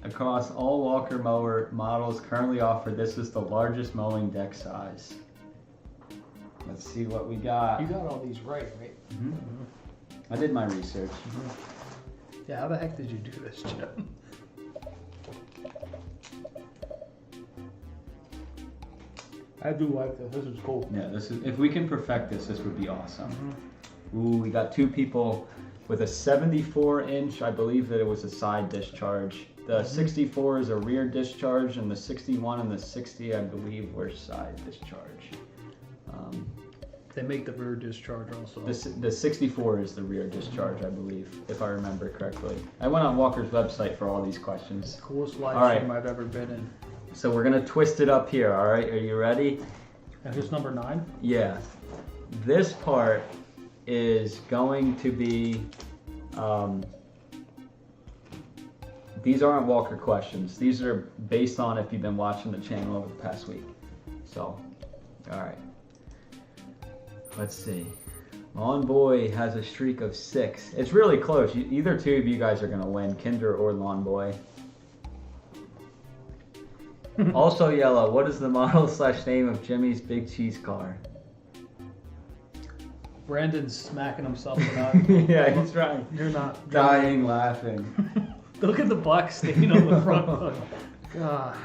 Across all Walker mower models currently offered, this is the largest mowing deck size. Let's see what we got. You got all these right? Mm-hmm. I did my research. Yeah, how the heck did you do this, Jim? I do like this. This is cool. Yeah, this is. If we can perfect this, this would be awesome. Ooh, we got two people with a 74-inch. I believe that it was a side discharge. The 64 is a rear discharge, and the 61 and the 60, I believe, were side discharge. They make the rear discharge also. The 64 is the rear discharge, I believe, if I remember correctly. I went on Walker's website for all these questions. Coolest live stream I've ever been in. So we're gonna twist it up here, all right? Are you ready? And who's number 9? Yeah. This part is going to be, these aren't Walker questions. These are based on if you've been watching the channel over the past week. So, all right. Let's see. Lawn Boy has a streak of 6. It's really close. Either two of you guys are gonna win, Kinder or Lawn Boy. Also yellow, what is the model / name of Jimmy's big cheese car? Brandon's smacking himself without. Yeah, he's trying. You're not. Dying laughing. Look at the black stain on the front hood. God.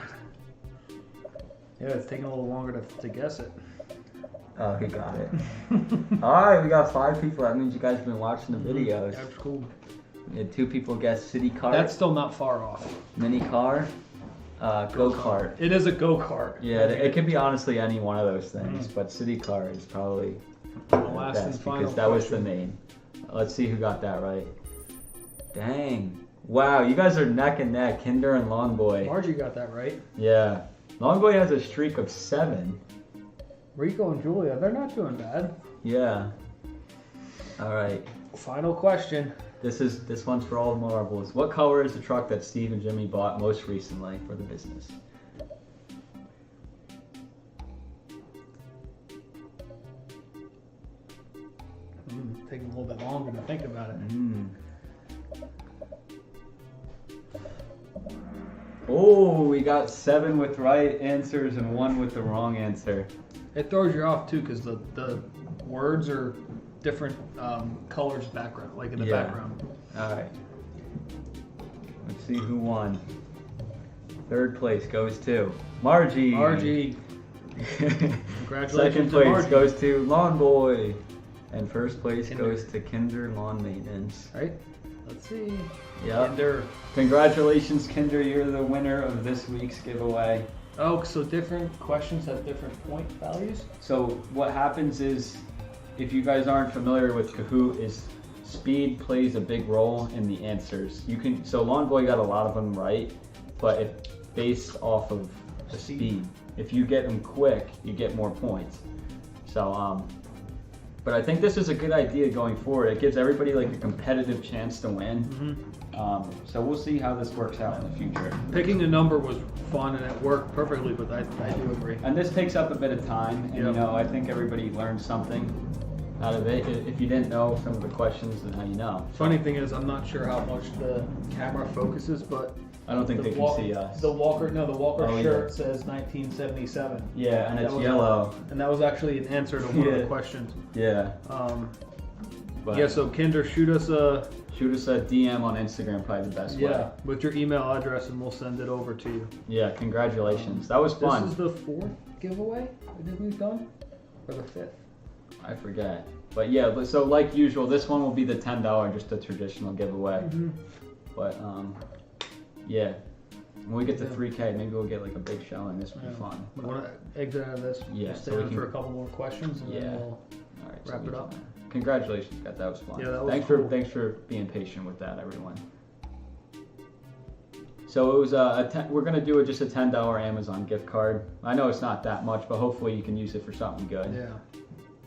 Yeah, it's taking a little longer to guess it. Oh, he got it. Alright, we got 5 people. That means you guys have been watching the videos. That's cool. We had 2 people guess city car. That's still not far off. Mini car. Go-kart. It is a go-kart. Yeah, it could be honestly any one of those things, but city car is probably the last and final because that was the name. Let's see who got that right. Dang. Wow, you guys are neck and neck, Kinder and Lawn Boy. Margie got that right. Yeah. Lawn Boy has a streak of 7. Rico and Julia, they're not doing bad. Yeah. All right. Final question. This one's for all the marbles. What color is the truck that Steve and Jimmy bought most recently for the business? Taking a little bit longer to think about it. Oh, we got 7 with right answers and 1 with the wrong answer. It throws you off too because the words are different colors background, like in the background. All right. Let's see who won. 3rd place goes to Margie. Margie. Congratulations. 2nd place goes to Lawn Boy. And 1st place goes to Kinder Lawn Maintenance. Right? Let's see. Yeah. Kinder. Congratulations, Kinder. You're the winner of this week's giveaway. Oh, so different questions have different point values? So what happens is, if you guys aren't familiar with Kahoot, is speed plays a big role in the answers. So Lawn Boy got a lot of them right, but it's based off of the speed. If you get them quick, you get more points. So, but I think this is a good idea going forward. It gives everybody like a competitive chance to win. So we'll see how this works out in the future. Picking a number was fun and it worked perfectly, but I do agree. And this takes up a bit of time, and you know, I think everybody learned something out of it. If you didn't know some of the questions, then now you know. Funny thing is, I'm not sure how much the camera focuses, but I don't think they can see us. The Walker shirt says 1977. Yeah, and it's yellow. And that was actually an answer to one of the questions. Yeah. Yeah, so Kinder, shoot us a DM on Instagram, probably the best way. Yeah, with your email address, and we'll send it over to you. Yeah, congratulations. That was fun. This is the 4th giveaway that we've done? Or the 5th? I forget. But yeah, so like usual, this one will be the $10, just a traditional giveaway. But yeah, when we get to 3K, maybe we'll get like a big showing. This will be fun. We want to exit out of this. Yeah, stay on for a couple more questions, and then we'll wrap it up. Congratulations, Scott. That was fun. Yeah, that was cool. Thanks for being patient with that, everyone. So it was we're gonna do just a $10 Amazon gift card. I know it's not that much, but hopefully you can use it for something good. Yeah.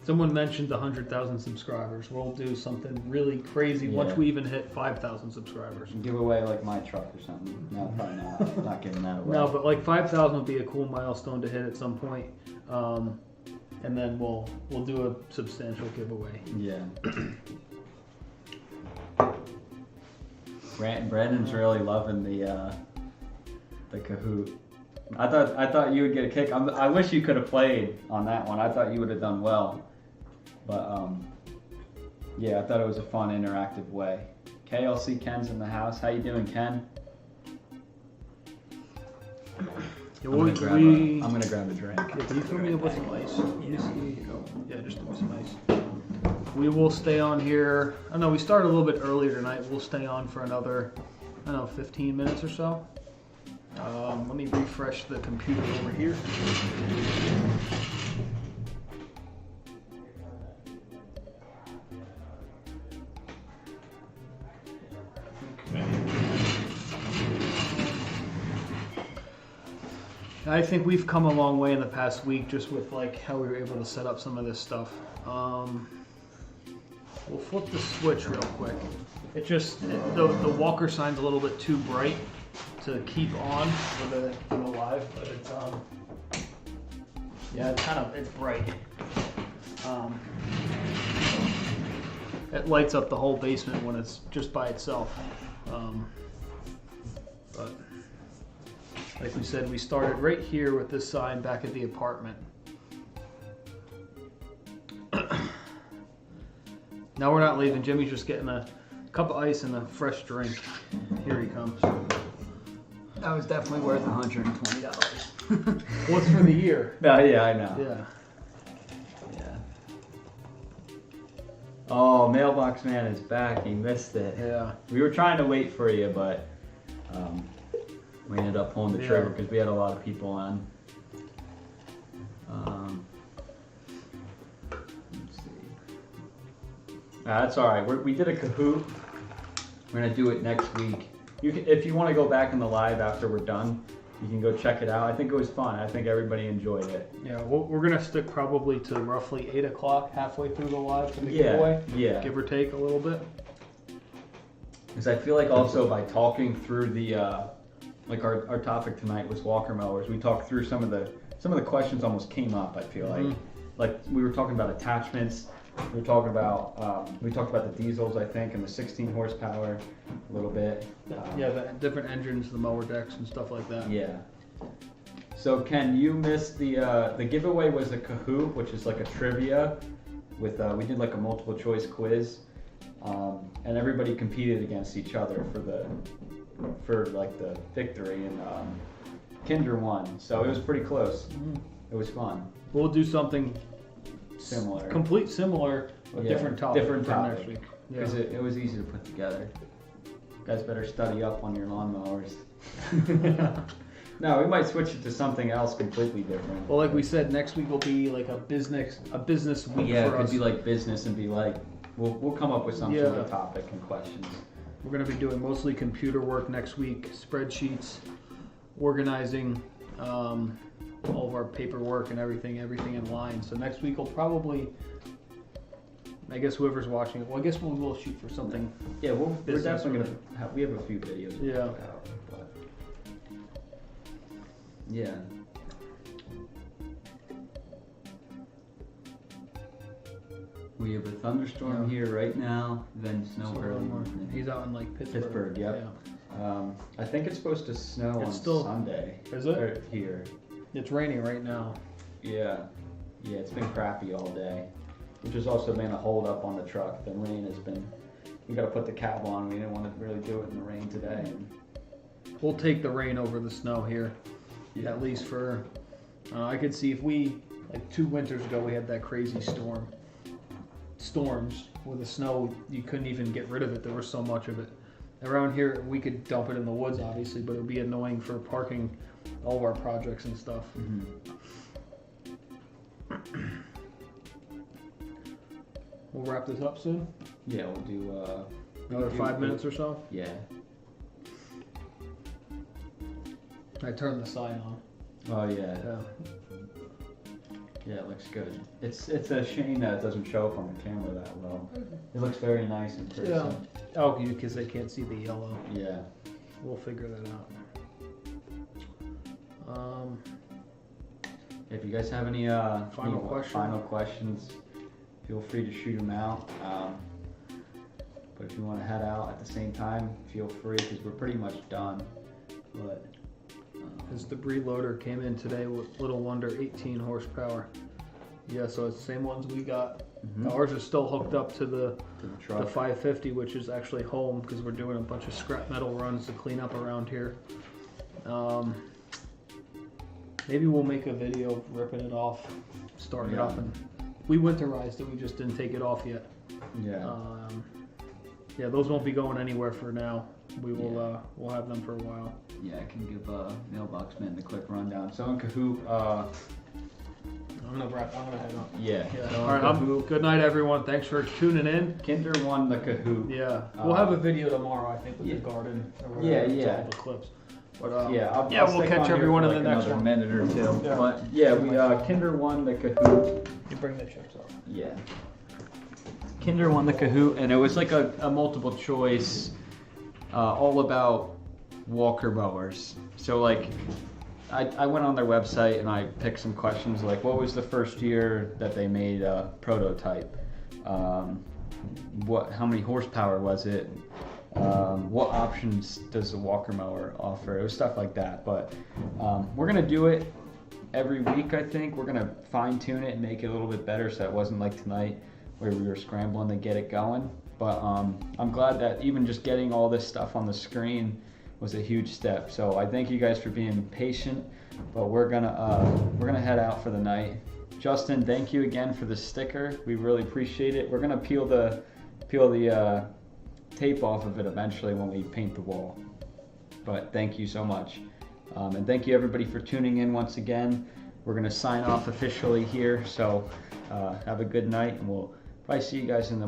Someone mentioned 100,000 subscribers. We'll do something really crazy once we even hit 5,000 subscribers. Give away like my truck or something. No, probably not. Not giving that away. No, but like 5,000 would be a cool milestone to hit at some point. And then we'll do a substantial giveaway. Yeah. Brandon's really loving the Kahoot. I thought you would get a kick. I wish you could have played on that one. I thought you would have done well. But yeah, I thought it was a fun, interactive way. KLC Ken's in the house. How you doing, Ken? Yeah, I'm gonna grab a drink. Yeah, can you fill me up with some ice? Here you go. Yeah, just give me some ice. We will stay on here. I know we started a little bit earlier tonight. We'll stay on for another, 15 minutes or so. Let me refresh the computer over here. I think we've come a long way in the past week just with like how we were able to set up some of this stuff. We'll flip the switch real quick. It just, the walker sign's a little bit too bright to keep on for the live, but it's, yeah, it's bright. It lights up the whole basement when it's just by itself. But like we said, we started right here with this sign back at the apartment. Now we're not leaving. Jimmy's just getting a cup of ice and a fresh drink. Here he comes. That was definitely worth $120. What's for the year? Oh, yeah, I know. Yeah. Oh, Mailbox Man is back. He missed it. Yeah. We were trying to wait for you, but we ended up pulling the trigger because we had a lot of people on. Let's see. That's all right. We did a Kahoot. We're gonna do it next week. You can, if you want to go back in the live after we're done, you can go check it out. I think it was fun. I think everybody enjoyed it. Yeah, we're gonna stick probably to roughly 8 o'clock, halfway through the live for the giveaway. Yeah. Give or take a little bit. Because I feel like also by talking through the like our topic tonight was walker mowers. We talked through some of the questions almost came up. I feel like we were talking about attachments. We talked about the diesels, I think, and the 16 horsepower a little bit. Yeah, the different engines, the mower decks, and stuff like that. Yeah. So Ken, you missed the giveaway was a Kahoot, which is like a trivia with we did like a multiple choice quiz, and everybody competed against each other for like the victory, and Kinder won. So it was pretty close. It was fun. We'll do something Similar. Similar, but different topic. Different for topic. next week. Because it was easy to put together. You guys better study up on your lawnmowers. No, we might switch it to something else completely different. Well, like we said, next week will be like a business week yeah, for it could us. be like business and be like, we'll come up with some sort of topic and questions. We're going to be doing mostly computer work next week, spreadsheets, organizing all of our paperwork and everything in line. So next week will probably, I guess whoever's watching it, well, I guess we will shoot for something. Yeah, we're definitely going to have, we have a few videos. Yeah. But yeah. We have a thunderstorm here right now, then snow early morning. He's out in like Pittsburgh, yep. Yeah. I think it's supposed to snow on Sunday. Is it? Or here. It's raining right now. Yeah. Yeah, it's been crappy all day, which has also been a hold up on the truck. The rain has been, we got to put the cab on. We didn't want to really do it in the rain today. We'll take the rain over the snow here, at least for, I could see if we, like 2 winters ago, we had that crazy storms where the snow, you couldn't even get rid of it. There was so much of it. Around here, we could dump it in the woods, obviously, but it would be annoying for parking all of our projects and stuff. Mm-hmm. We'll wrap this up soon. Yeah, we'll do Another 5 minutes or so. Yeah. I turned the sign on. Oh yeah. Yeah, it looks good. It's a shame that it doesn't show up on the camera that well. It looks very nice in person. Yeah. Oh, because they can't see the yellow. Yeah. We'll figure that out. If you guys have any final questions, feel free to shoot them out. But if you want to head out at the same time, feel free because we're pretty much done. But His debris loader came in today with Little Wonder 18 horsepower. Yeah, so it's the same ones we got. Mhm. Ours is still hooked up to the To the truck. 550, which is actually home because we're doing a bunch of scrap metal runs to clean up around here. Maybe we'll make a video of ripping it off, starting it Yeah. up, and we winterized it. We just didn't take it off yet. Yeah. Yeah, those won't be going anywhere for now. We will we'll have them for a while. Yeah, I can give Mailbox Man the quick rundown. So in Kahoot, I'm gonna head up. yeah. Yeah. So All right. in Kahoot, Good night, everyone. Thanks for tuning in. Kinder won the Kahoot. Yeah, we'll have a video tomorrow, I think, with yeah. the garden. Or Yeah, whatever, yeah. all the clips. But I'll we'll stick catch on here everyone for in the next another one. minute or two. Yeah. But yeah, we Kinder won the Kahoot. You bring the chips up. Yeah. Kinder won the Kahoot, and it was like a multiple choice, all about Walker mowers. So like, I went on their website and I picked some questions like, what was the first year that they made a prototype? How many horsepower was it? What options does the Walker mower offer? It was stuff like that. But we're gonna do it every week. I think we're gonna fine tune it and make it a little bit better, so it wasn't like tonight where we were scrambling to get it going. But I'm glad that even just getting all this stuff on the screen was a huge step. So I thank you guys for being patient, but we're gonna head out for the night. Justin, thank you again for the sticker. We really appreciate it. We're gonna peel the tape off of it eventually when we paint the wall. But thank you so much. And thank you everybody for tuning in once again. We're gonna sign off officially here. So have a good night, and we'll probably see you guys in the morning.